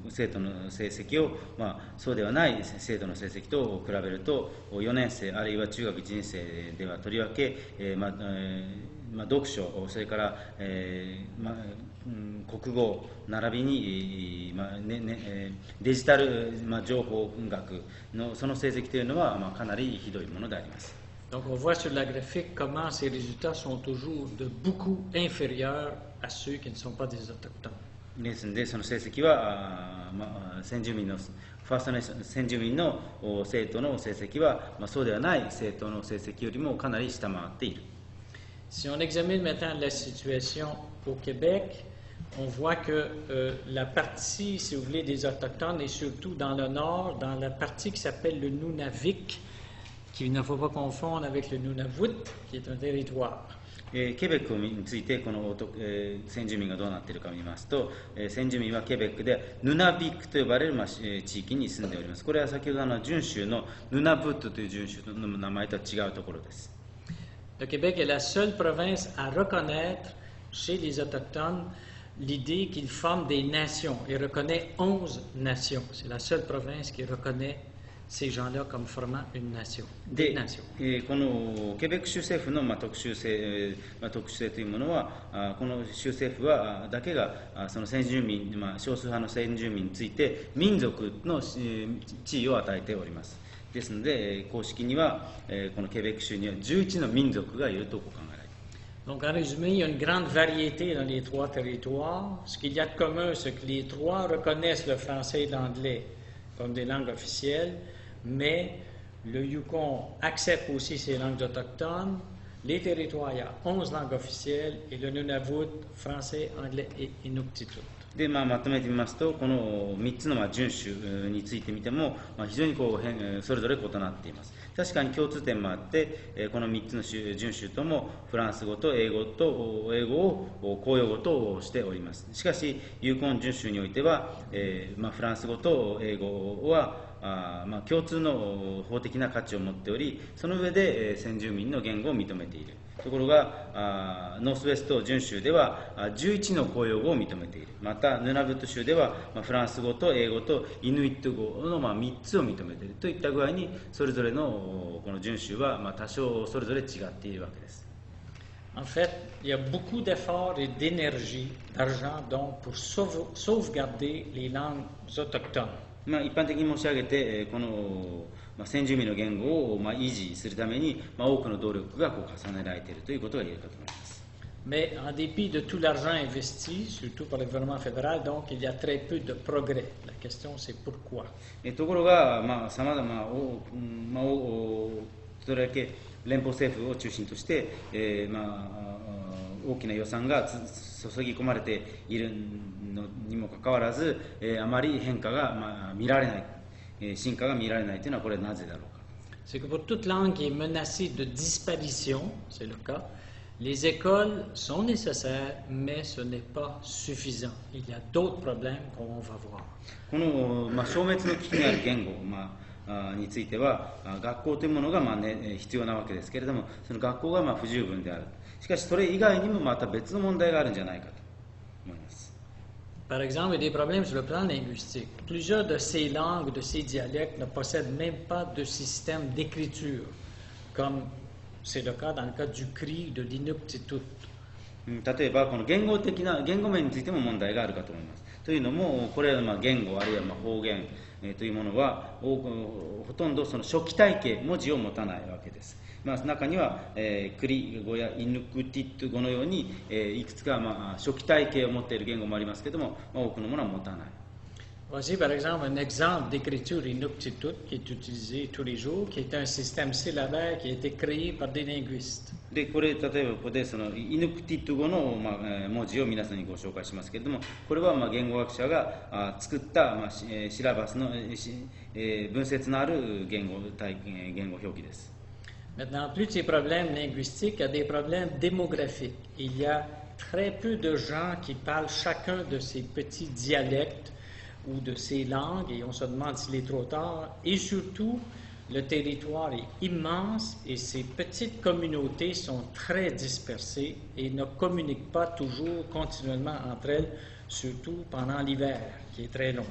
生徒の成績を、そうではない生徒の成績と比べると、4年生あるいは中学1年生ではとりわけ、読書、それから、国語並びに、デジタル、情報学のその成績というのは、かなりひどいものであります。 Donc, on voit sur la graphique comment ces résultats sont toujours de beaucoup inférieurs à ceux qui ne sont pas des autochtones. ですので、その成績は先住民のファーストネーション先住民の政党の成績は、そうではない政党の成績よりもかなり下回っている。Si on examine maintenant la situation au Québec, on voit que la partie, si vous voulez, des Autochtones, et surtout dans le nord, dans la partie qui s'appelle le Nunavik, qu'il ne faut pas confondre avec le Nunavut, qui est un territoire. ケベックについてこの、先住民がどうなっているかを見ますと、先住民はケベックでヌナビックと呼ばれる、地域に住んでおります。これは先ほど準州のヌナブットという準州の名前とは違うところです。Le Québec est la seule province à reconnaître chez les Autochtones l'idée qu'ils forment des nations et reconnaît 11 nations. C'est la seule province qui reconnaît ces gens-là comme formant une nation. で、このケベック州政府の特殊性というものは、この州政府はだけがその先住民、少数派の先住民について民族の地位を与えております。ですので、公式にはこのケベック州には11の民族がいると考えられます。Donc, en résumé, il y a une grande variété dans les trois territoires. Ce qu'il y a de commun, c'est que les trois reconnaissent le français et l'anglais comme des langues officielles, mais le Yukon accepte aussi ces langues autochtones. Les territoires, il y a 11 langues officielles, et le Nunavut, français, anglais et Inuktitut. でまとめてみますと、この3つの準州についてみても、非常にそれぞれ異なっています。確かに共通点もあって、この3つの準州ともフランス語と英語を公用語としております。しかし、ユーコン準州においては、フランス語と英語は共通の法的な価値を持っており、その上で先住民の言語を認めている。ところがノースウェスト準州では11の公用語を認めている。またヌナブット州ではフランス語と英語とイヌイット語の3つを認めているといった具合に、それぞれのこの準州は多少それぞれ違っているわけです。En fait, il y a beaucoup d'efforts et d'énergie, d'argent donc pour sauvegarder les langues autochtones. 一般的に申し上げて、この先住民の言語を維持するために多くの努力が重ねられているということが言えるかと思います。Mais en dépit de tout l'argent investi, surtout par le gouvernement fédéral, donc il y a très peu de progrès. La question c'est pourquoi. ところが、様々どれだけ連邦政府を中心として、大きな予算が注ぎ込まれているのにもかかわらず、あまり変化が見られない、進化が見られないというのはこれはなぜだろうか。C'est que pour toute langue qui est menacée de disparition, c'est le cas, les écoles sont nécessaires, mais ce n'est pas suffisant. Il y a d'autres problèmes qu'on va voir. この、消滅の危機にある言語、については学校というものが必要なわけですけれども、その学校が不十分である。しかしそれ以外にもまた別の問題があるんじゃないかと思います。Par exemple, il y a des problèmes sur le plan linguistique. Plusieurs de ces langues, de ces dialectes ne possèdent même pas de système d'écriture, comme c'est le cas dans le cas du cri de l'Inuktitut. 例えばこの言語面についても問題があるかと思います。というのも、これは言語あるいは方言というものはほとんどその初期体系文字を持たないわけです。中には、クリ語やイヌクティット語のように、いくつか、初期体系を持っている言語もありますけれども、多くのものは持たない。Voici par exemple un exemple d'écriture Inuktitut qui est utilisé tous les jours, qui est un système syllabaire qui a été créé par des linguistes. でこれ例えばここでそのイヌクティット語の、文字を皆さんにご紹介しますけれども、これは言語学者が作った、シラバスの、文節のある言語表記です。Maintenant, en plus de ces problèmes linguistiques, il y a des problèmes démographiques. Il y a très peu de gens qui parlent chacun de ces petits dialectes ou de ces langues, et on se demande s'il est trop tard. Et surtout, le territoire est immense et ces petites communautés sont très dispersées et ne communiquent pas toujours continuellement entre elles, surtout pendant l'hiver, qui est très long.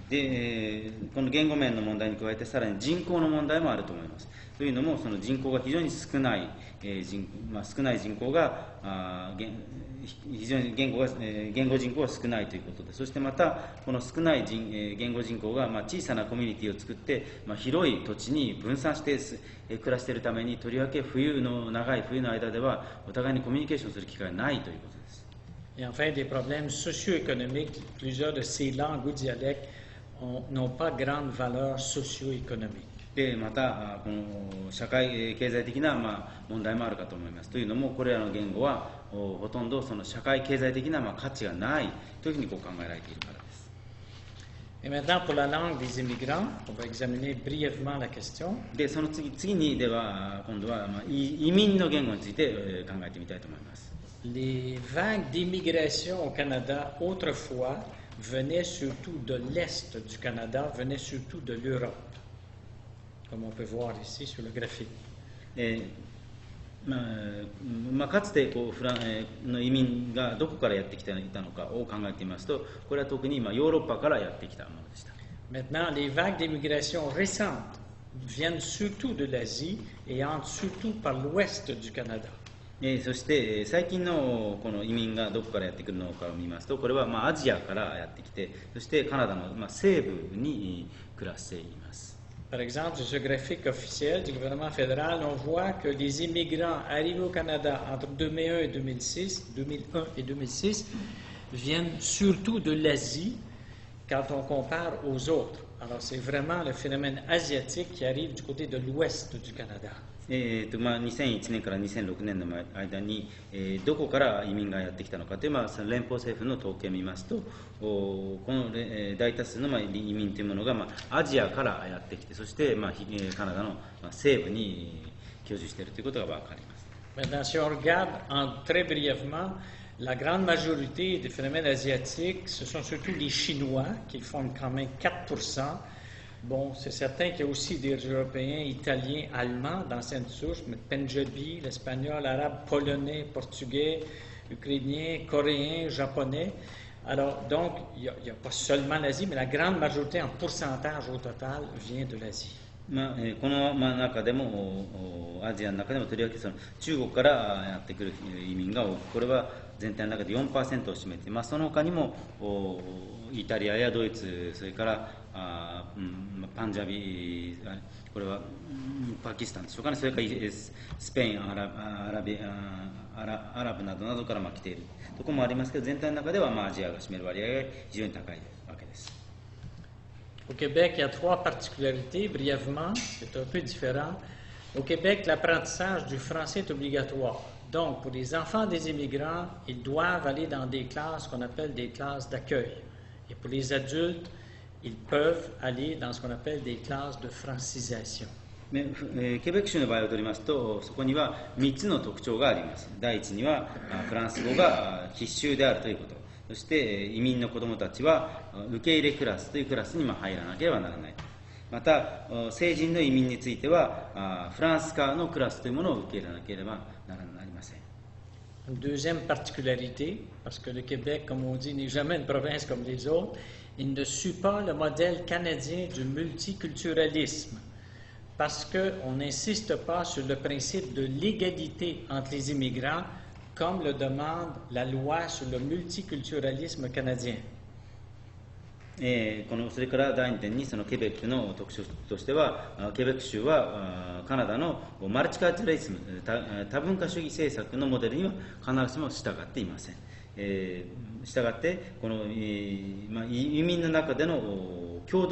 でこの言語面の問題に加えて、さらに人口の問題もあると思います。というのも、その人口が非常に少ない、少ない人口が非常に言語人口が少ないということで、そしてまたこの少ない言語人口が小さなコミュニティを作って、広い土地に分散して暮らしているために、とりわけ長い冬の間ではお互いにコミュニケーションする機会がないということです。Et enfin, des problèmes socio-économiques. Plusieurs de ces langues ou dialectes n'ont pas grande valeur socio-économique. でまたこの社会経済的な問題もあるかと思います。というのもこれらの言語はほとんどその社会経済的な価値がないというふうに考えられているからです。 Et maintenant, pour la langue des immigrants, on va examiner brièvement la question. でその次にでは今度は移民の言語について考えてみたいと思います。 Les vagues d'immigration au Canada, autrefois, venaient surtout de l'Est du Canada, venaient surtout de l'Europe, comme on peut voir ici sur le graphique. かつてフランの移民がどこからやってきていたのかを考えてみますと、これは特にヨーロッパからやってきたものでした。 Maintenant, les vagues d'immigration récentes viennent surtout de l'Asie et entrent surtout par l'ouest du Canada. そして最近のこの移民がどこからやってくるのかを見ますと、これはアジアからやってきて、そしてカナダの西部に暮らしています。 Par exemple, sur ce graphique officiel du gouvernement fédéral, on voit que les immigrants arrivés au Canada entre 2001 et 2006 viennent surtout de l'Asie quand on compare aux autres. Alors, c'est vraiment le phénomène asiatique qui arrive du côté de l'ouest du Canada. 2001年から2006年の間に、どこから移民がやってきたのかという、その連邦政府の統計を見ますと、この大多数の移民というものが、アジアからやってきて、そして、カナダの西部に居住しているということが分かります。 Maintenant, si on regarde très brièvement, la grande majorité des phénomènes asiatiques, ce sont surtout les Chinois qui forment quand même 4%. Bon, c'est certain qu'il y a aussi des Européens, Italiens, Allemands d'anciennes souches, mais Pendjabi, l'espagnol, l'arabe, polonais, portugais, ukrainien, coréen, japonais. Alors, donc, il n'y a pas seulement l'Asie, mais la grande majorité en pourcentage au total vient de l'Asie. この中でもアジアの中でもとりわけその中国からやってくる移民が多く、これは全体の中で 4% を占めて、その他にもイタリアやドイツ、それからパンジャビ、これはパキスタンでしょうかね、それからスペイン、アラブなどなどから来ているところもありますけど、全体の中ではアジアが占める割合が非常に高いわけです。 Au Québec, il y a 3 particularités, brièvement, c'est un peu différent. Au Québec, l'apprentissage du français est obligatoire. Donc, pour les enfants des immigrants, ils doivent aller dans des classes qu'on appelle des classes d'accueil. Et pour les adultes, ils peuvent aller dans ce qu'on appelle des classes de francisation. ケベック州の場合を取りますと、そこには3つの特徴があります。第一にはフランス語が必修であるということ。 そして移民の子どもたちは受け入れクラスというクラスに入らなければならない。また成人の移民についてはフランス科のクラスというものを受け入れなければなりません。 Une deuxième particularité, parce que le Québec, comme on dit, n'est jamais une province comme les autres, il ne suit pas le modèle canadien du multiculturalisme, parce qu'on n'insiste pas sur le principe de l'égalité entre les immigrants, comme le demande la loi sur le multiculturalisme canadien. それから第2点にそのケベックの特徴としては、ケベック州はカナダのマルチカルチャリズム、多文化主義政策のモデルには必ずしも従っていません。従ってこの、移民の中での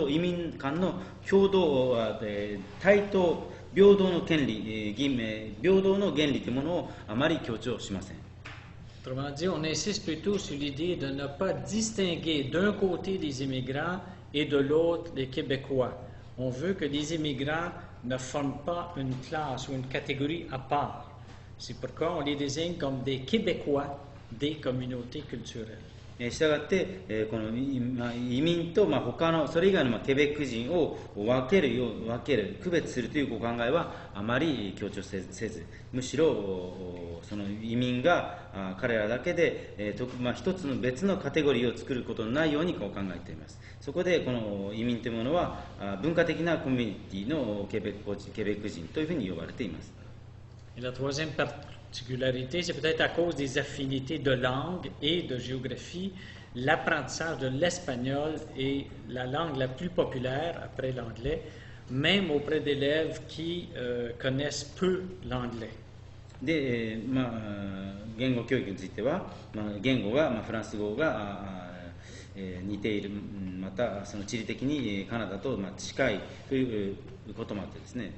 移民間の共同、対等平等の権利、平等の原理というものをあまり強調しません。 Autrement dit, on insiste plutôt sur l'idée de ne pas distinguer d'un côté les immigrants et de l'autre les Québécois. On veut que les immigrants ne forment pas une classe ou une catégorie à part. C'est pourquoi on les désigne comme des Québécois des communautés culturelles. したがって、この移民と他のそれ以外のケベック人を分ける区別するというご考えはあまり強調せず、むしろその移民が彼らだけで、一つの別のカテゴリーを作ることのないように考えています。そこでこの移民というものは文化的なコミュニティのケベック人というふうに呼ばれています。 La troisième particularité, c'est peut-être à cause des affinités de langue et de géographie. L'apprentissage de l'espagnol est la langue la plus populaire après l'anglais, même auprès d'élèves qui connaissent peu l'anglais. で、言語教育については、言語が、フランス語が似ている、またその地理的にカナダと近いということもあってですね、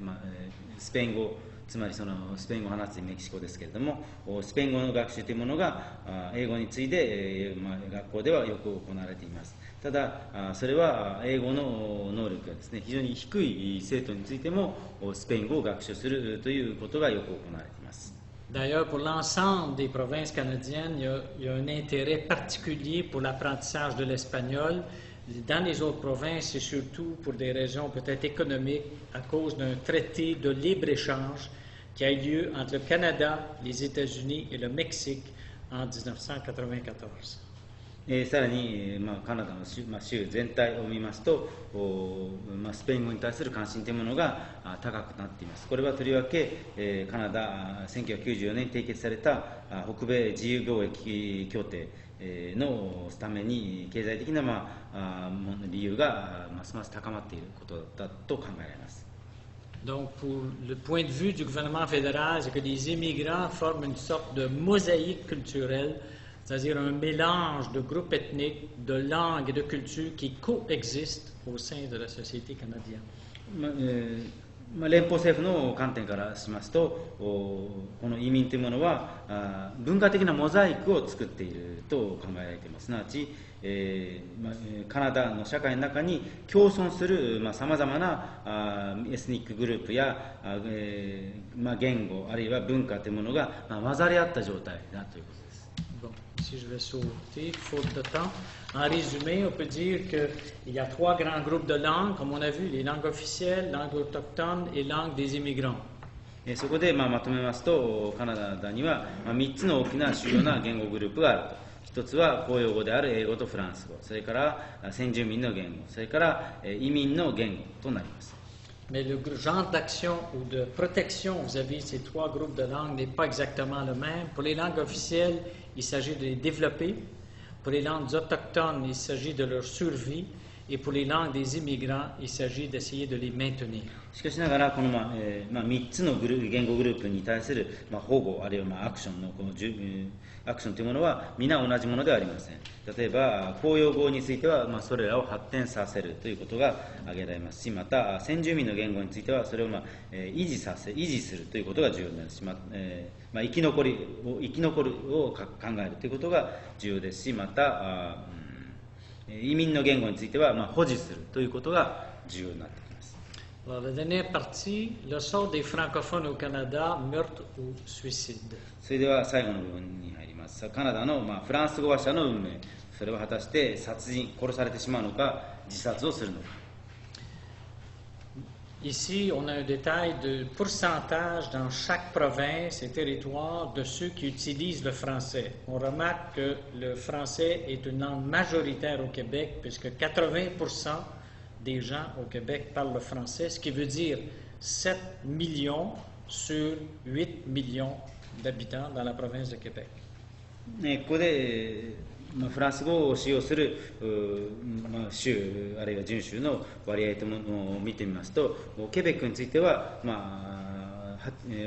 スペイン語、つまりそのスペイン語を話すメキシコですけれども、スペイン語の学習というものが英語に次いで学校ではよく行われています。ただそれは英語の能力がですね非常に低い生徒についてもスペイン語を学習するということがよく行われています。D'ailleurs, pour l'ensemble des provinces canadiennes, il y a un intérêt particulier pour l'apprentissage de l'espagnol. Dans les autres provinces, c'est surtout pour des raisons peut-être économiques, à cause d'un traité de libre-échange qui a eu lieu entre le Canada, les États-Unis et le Mexique en 1994. さらに、カナダの州全体を見ますと、スペイン語に対する関心というものが高くなっています。これはとりわけ、カナダ1994年に締結された北米自由貿易協定のために経済的な理由がますます高まっていることだと考えられます。Donc, pour le point de vue du gouvernement fédéral, c'est que les immigrants forment une sorte de mosaïque culturelle, c'est-à-dire un mélange de groupes ethniques, de langues et de cultures qui coexistent au sein de la société canadienne. 連邦政府の観点からしますと、この移民というものは文化的なモザイクを作っていると考えられています。すなわち、カナダの社会の中に共存するさまざまなエスニックグループや言語あるいは文化というものが混ざり合った状態だということです。Bon, si je vais sauter, faute de temps. En résumé, on peut dire qu'il y a trois grands groupes de langues, comme on a vu, les langues officielles, langues autochtones et langues des immigrants. そこでまとめますと、カナダには3つの大きな主要な言語グループがあると。一つは公用語である英語とフランス語、それから先住民の言語、それから移民の言語となります。Mais le genre d'action ou de protection vis-à-vis de ces trois groupes de langues n'est pas exactement le même. Pour les langues officielles, il s'agit de les développer. Pour les langues autochtones, il s'agit de leur survie. Et pour les langues des immigrants, il s'agit d'essayer de les maintenir. しかしながらこの3つの言語グループに対する保護あるいはアクションのアクションというものは皆同じものではありません。例えば公用語についてはそれらを発展させるということが挙げられますし、また先住民の言語についてはそれを維持するということが重要ですし、生き残るを考えるということが重要ですし、また移民の言語については保持するということが重要になってきます。Alors, la dernière partie, le sort des francophones au Canada, meurtre ou suicide. それでは最後の部分に入ります。カナダのフランス語話者の運命、それは果たして殺されてしまうのか、自殺をするのか。Ici, on a un détail de pourcentage dans chaque province et territoire de ceux qui utilisent le français. On remarque que le français est une langue majoritaire au Québec, puisque 80% des gens au Québec parlent le français, ce qui veut dire 7 millions sur 8 millions d'habitants dans la province de Québec. ここでフランス語を使用する州あるいは準州の割合というものを見てみますと、ケベックについては、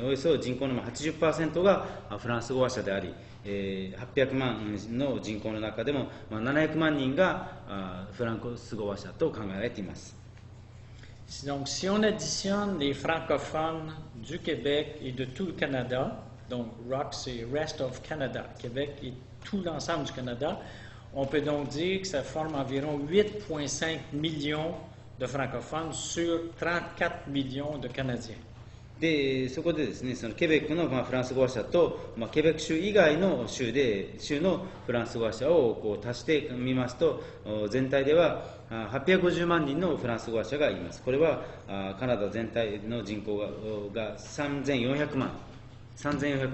およそ人口の 80% がフランス語話者であり、800万の人口の中でも700万人がフランス語話者と考えられています。Donc, si on additionne les francophones du Québec et de tout le Canada, donc ROC, c'est Rest of Canada, Québec et tout l'ensemble du Canada, on peut donc dire que ça forme environ 8,5 millions de francophones sur 34 millions de Canadiens. でそこでですね、そのケベックのフランス語話者と、ケベック州以外の州のフランス語話者を足してみますと、全体では850万人のフランス語話者がいます。これはカナダ全体の人口が3400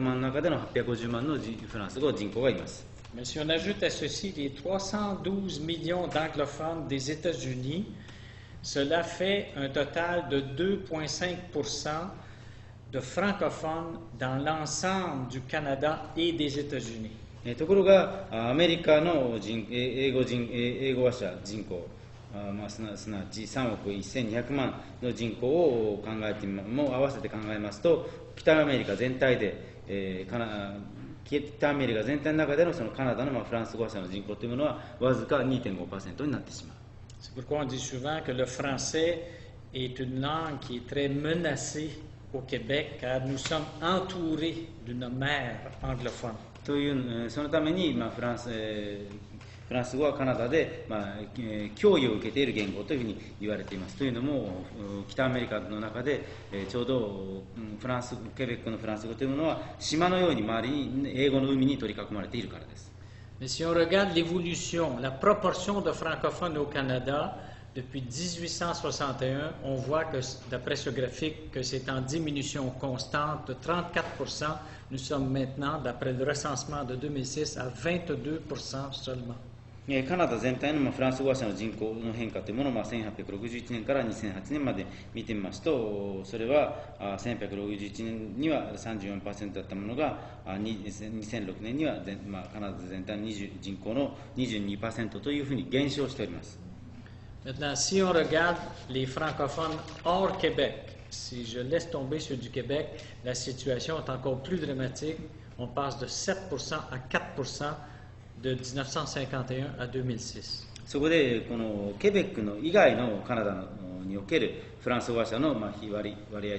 万の中での850万のフランス語人口がいます。Mais si on ajoute à ceci les 312 millions d'anglophones des États-Unis, cela fait un total de 2,5% de francophones dans l'ensemble du Canada et des États-Unis. ところがアメリカの英語話者人口、すなわち3億1200万の人口を合わせて考えますと、北アメリカ全体で北アメリカ全体の中でのそのカナダのフランス語話者の人口というものはわずか 2.5% になってしまう。C'est pourquoi on dit souvent que le français est une langue qui est très menacée au Québec, car nous sommes entourés d'une mer anglophone. というそのために、フランス語はカナダで、脅威を受けている言語というふうに言われています。というのも、北アメリカの中で、ちょうどケベックのフランス語というものは島のように周りに英語の海に取り囲まれているからです。Mais si on regarde l'évolution, la proportion de francophones au Canada, depuis 1861, on voit que, d'après ce graphique, que c'est en diminution constante de 34%. Nous sommes maintenant, d'après le recensement de 2006, à 22% seulement. カナダ全体のフランス語話者の人口の変化というものを1861年から2008年まで見てみますと、それは1861年には 34% だったものが2006年にはカナダ全体の人口の 22% というふうに減少しております。Maintenant, si on regarde les francophones hors Québec, si je laisse tomber ceux du Québec, la situation est encore plus dramatique. On passe de 7% à 4% de 1951 à 2006. そこでこのケベックの以外のカナダにおけるフランス語話者の割合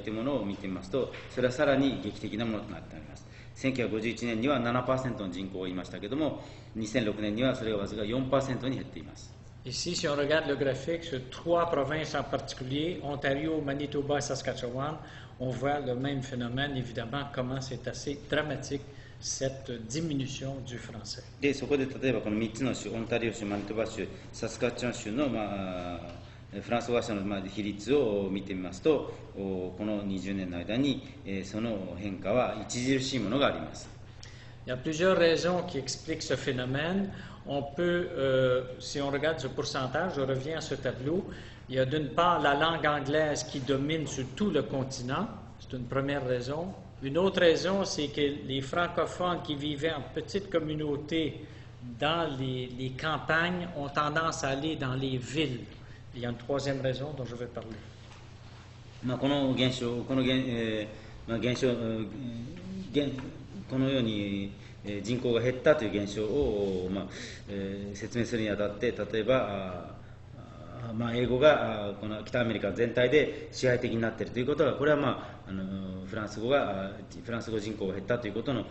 というものを見てみますと、それはさらに劇的なものとなっております。1951年には 7% の人口がいましたけれども、2006年にはそれがわずか 4% に減っています。Ici, si on regarde le graphique sur 3 provinces en particulier, Ontario, Manitoba et Saskatchewan, on voit le même phénomène, évidemment, comment c'est assez dramatique cette diminution du français. で、そこで例えばこの3つの州、オンタリオ州、マニトバ州、サスカチュワン州の、フランス語話者の比率を見てみますと、この20年の間に、その変化は著しいものがあります。Il y a plusieurs raisons qui expliquent ce phénomène. On peut, si on regarde ce pourcentage, je reviens à ce tableau, il y a d'une part la langue anglaise qui domine sur tout le continent, c'est une première raison. Une autre raison, c'est que les francophones qui vivaient en petites communautés dans les campagnes ont tendance à aller dans les villes. Il y a une troisième raison dont je vais parler. このように人口が減ったという現象を、説明するにあたって、例えば英語がこの北アメリカ全体で支配的になっているということは、これは、フランス語人口が減ったということの、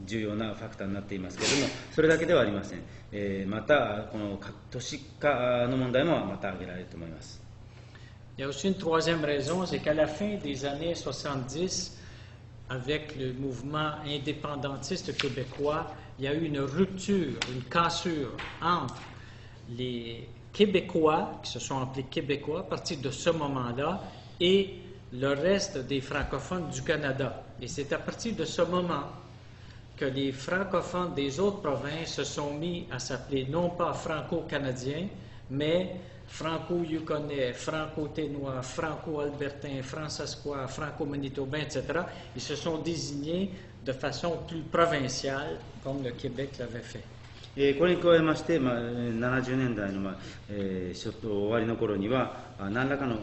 重要なファクターになっていますけれども、それだけではありません。またこの都市化の問題もまた挙げられると思います。Il y a aussi une troisième raison, c'est qu'à la fin des années 70, avec le mouvement indépendantiste québécois, il y a eu une rupture, une cassure entre les Québécois, qui se sont appelés Québécois, à partir de ce moment-là, et le reste des francophones du Canada. Et c'est à partir de ce moment que les francophones des autres provinces se sont mis à s'appeler non pas franco-canadiens, mais franco-yukonais, franco-ténois, franco-albertain, franco-saskois, franco-manitobain, etc. Ils se sont désignés de façon plus provinciale, comme le Québec l'avait fait. これに加えまして、70年代の、終わりの頃には何らかの、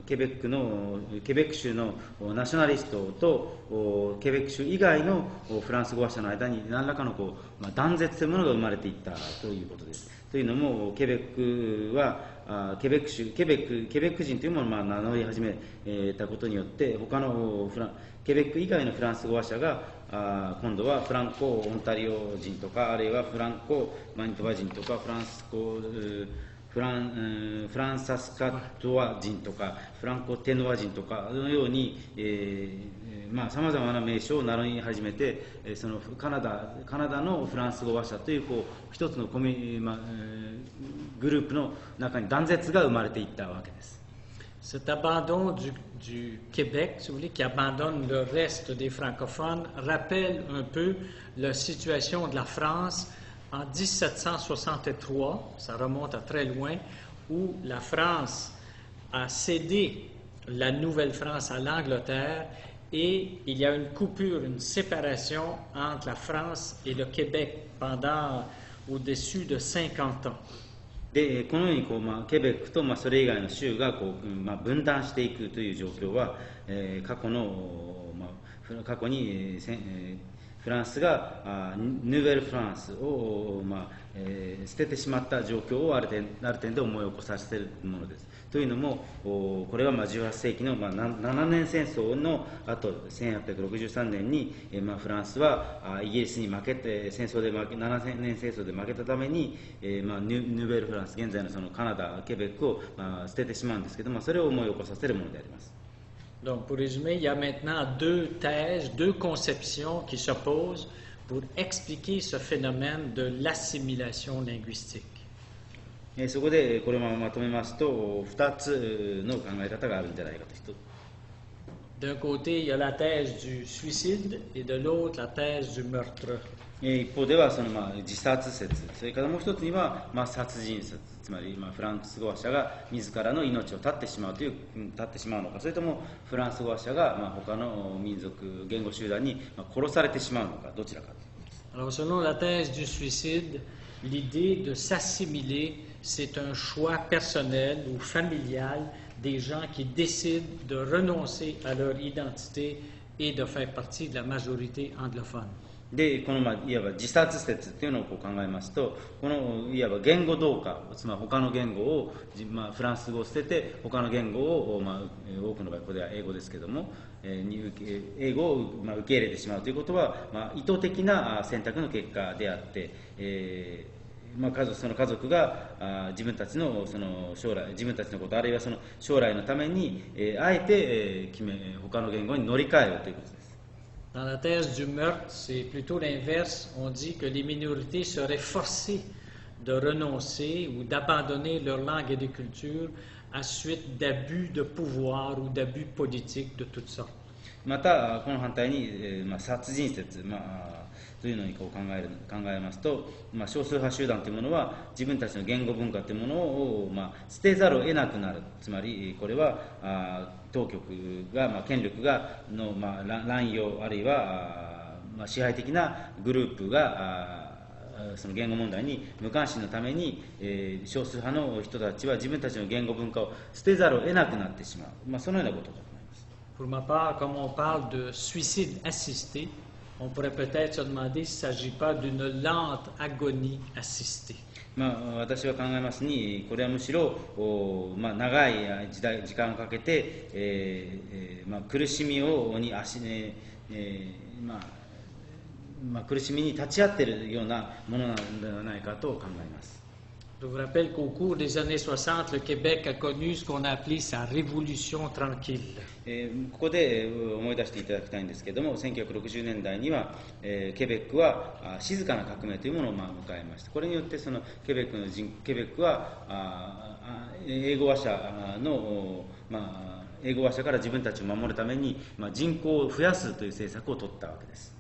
ケベック州のナショナリストとケベック州以外のフランス語話者の間に何らかの断絶というものが生まれていったということです。というのもケベックはケベック人というものを名乗り始めたことによって、他のケベック以外のフランス語話者が今度はフランコ・オンタリオ人とか、あるいはフランコ・マニトバ人とか、フランサスカトワ人とか、フランコ・テノワ人とかのようにさまざまな名称を名乗り始めて、そのカナダのフランス語話者という一つのグループの中に断絶が生まれていったわけです。Cet abandon du Québec, si vous voulez, qui abandonne le reste des francophones, rappelle un peu la situation de la France en 1763, ça remonte à très loin, où la France a cédé la Nouvelle-France à l'Angleterre et il y a une coupure, une séparation entre la France et le Québec pendant au-dessus de 50 ans. でこのようにケベックとそれ以外の州が分断していくという状況は、過去の過去に、フランスがヌーベルフランスを、捨ててしまった状況をある点で思い起こさせるものです。というのも、これは18世紀の7年戦争の後、1863年に、フランスはイギリスに負けて、7年戦争で負けたために、ヌーベルフランス、現在のそのカナダ、ケベックを、捨ててしまうんですけど、それを思い起こさせるものであります。Donc, pour résumer, il y a maintenant deux thèses, deux conceptions qui s'opposent pour expliquer ce phénomène de l'assimilation linguistique. そこでこれをまとめますと、2つの考え方があるんじゃないかと。D'un côté, il y a la thèse du suicide et de l'autre, la thèse du meurtre. 一方ではその自殺説、それからもう一つには殺人説、つまりフランス語話者が自らの命を絶ってしまうのか、それともフランス語話者が他の民族言語集団に殺されてしまうのか、どちらか。Alors, selon la thèse du suicide, l'idée de s'assimiler, c'est un choix personnel ou familial des gens qui décident de renoncer à leur identité et de faire partie de la majorité anglophone. で、このいわば自殺説というのを考えますと、このいわば言語同化、つまり他の言語を、フランス語を捨てて他の言語を、多くの場合これは英語ですけども、英語を受け入れてしまうということは、意図的な選択の結果であって、その家族が自分たちのその将来、自分たちのこと、あるいはその将来のために、あえて他の言語に乗り換えるということです。Dans la thèse du meurtre, c'est plutôt l'inverse. On dit que les minorités seraient forcées de renoncer ou d'abandonner leur langue et des cultures à suite d'abus de pouvoir ou d'abus politiques de toutes sortes. またこの反対に、殺人説、というのに考えますと、少数派集団というものは自分たちの言語文化というものを、捨てざるを得なくなる。つまりこれは当局が、権力がの、乱用、あるいは支配的なグループがその言語問題に無関心のために、少数派の人たちは自分たちの言語文化を捨てざるを得なくなってしまう、そのようなことだと思います。Pour ma part, comme on parle de suicide assisté, on pourrait peut-être se demander s'il ne s'agit pas d'une lente agonie assistée. 私は考えますに、これはむしろ長い時間をかけて、苦しみに立ち会っているようなものなのではないかと考えます。Je vous rappelle qu'au cours des années 60, le Québec a connu ce qu'on a appelé sa révolution tranquille. ここで思い出していただきたいんですけれども、1960年代には、ケベックは静かな革命というものを迎えました。これによってそのケベックは英語話者から自分たちを守るために、人口を増やすという政策を取ったわけです。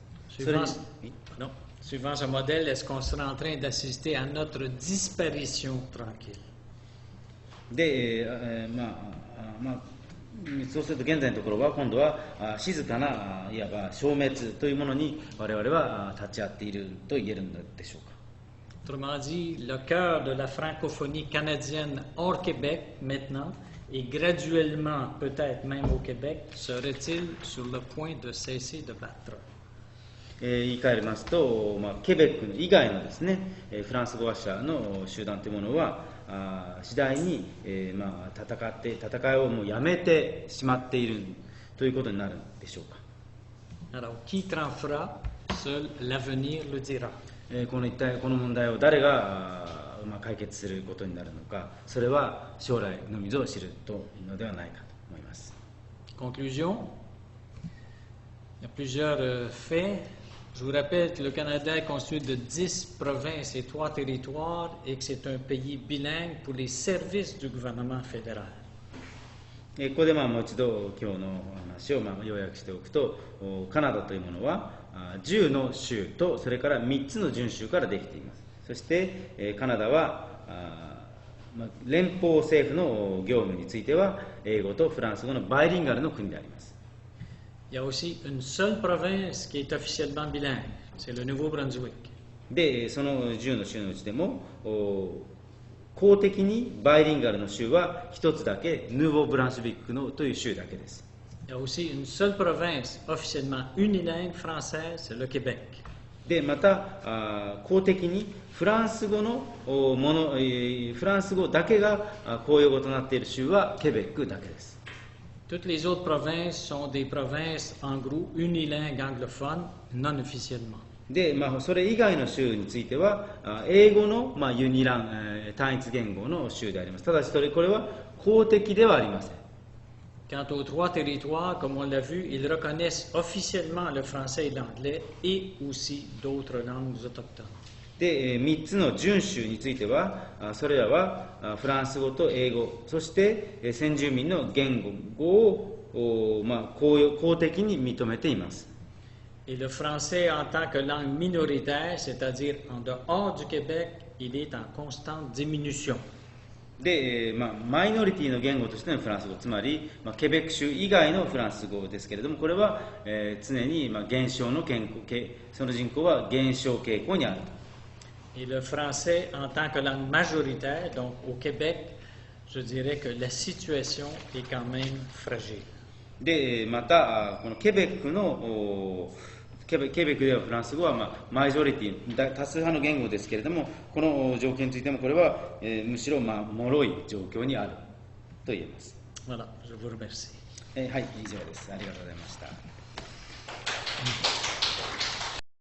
Suivant ce modèle, est-ce qu'on sera en train d'assister à notre disparition tranquille? で、そうすると現在のところは今度は静かないわば消滅というものに我々は立ち会っていると言えるのでしょうか。Autrement dit, le cœur de la francophonie canadienne hors Québec maintenant et graduellement, peut-être même au Québec, serait-il sur le point de cesser de battre? 言い換えますと、ケベック以外のですね、フランス語話者の集団というものは次第に、戦いをもうやめてしまっているということになるでしょうか。Alors, qui tranchera? Seul l'avenir le dira. 一体この問題を誰が解決することになるのか、それは将来のみぞ知るというのではないかと思います。Conclusion. Il y a plusieurs faits. Je vous rappelle que le Canada est constitué de 10 provinces et 3 territoires et que c'est un pays bilingue pour les services du gouvernement fédéral. ここでもう一度今日の話を要約しておくと、カナダというものは10の州とそれから3つの準州からできています。そしてカナダは連邦政府の業務については英語とフランス語のバイリンガルの国であります。Il y a aussi une seule province qui est officiellement bilingue, c'est le Nouveau-Brunswick. で、その10の州のうちでも公的にバイリンガルの州は一つだけ、ヌーボーブランシュビックのという州だけです。Il y a aussi une seule province officiellement unilingue française, c'est le Québec. でまた公的にフランス語のフランス語だけが公用語となっている州はケベックだけです。 Toutes les autres provinces sont des provinces en gros unilingues anglophones, non officiellement. でそれ以外の州については英語の、ユニラン単一言語の州であります。ただしこれは公的ではありません。 Quant aux 3 territoires, comme on l'a vu, ils reconnaissent officiellement le français et l'anglais et aussi d'autres langues autochtones. で3つの準州についてはそれらはフランス語と英語そして先住民の言語を公的に認めています。 Et le français en tant que langue minoritaire, c'est-à-dire en dehors du Québec, il est en constante diminution. でマイノリティの言語としてのフランス語つまり、ケベック州以外のフランス語ですけれどもこれは、常に、減少のその人口は減少傾向にある。 Et le français en tant que langue majoritaire, donc au Québec, je dirais que la situation est quand même fragile. でまたこのケベックではフランス語は、マイジョリティ多数派の言語ですけれどもこの条件についてもこれは、むしろ、脆い状況にあると言えます。 Voilà, je vous remercie. はい、以上です。ありがとうございました。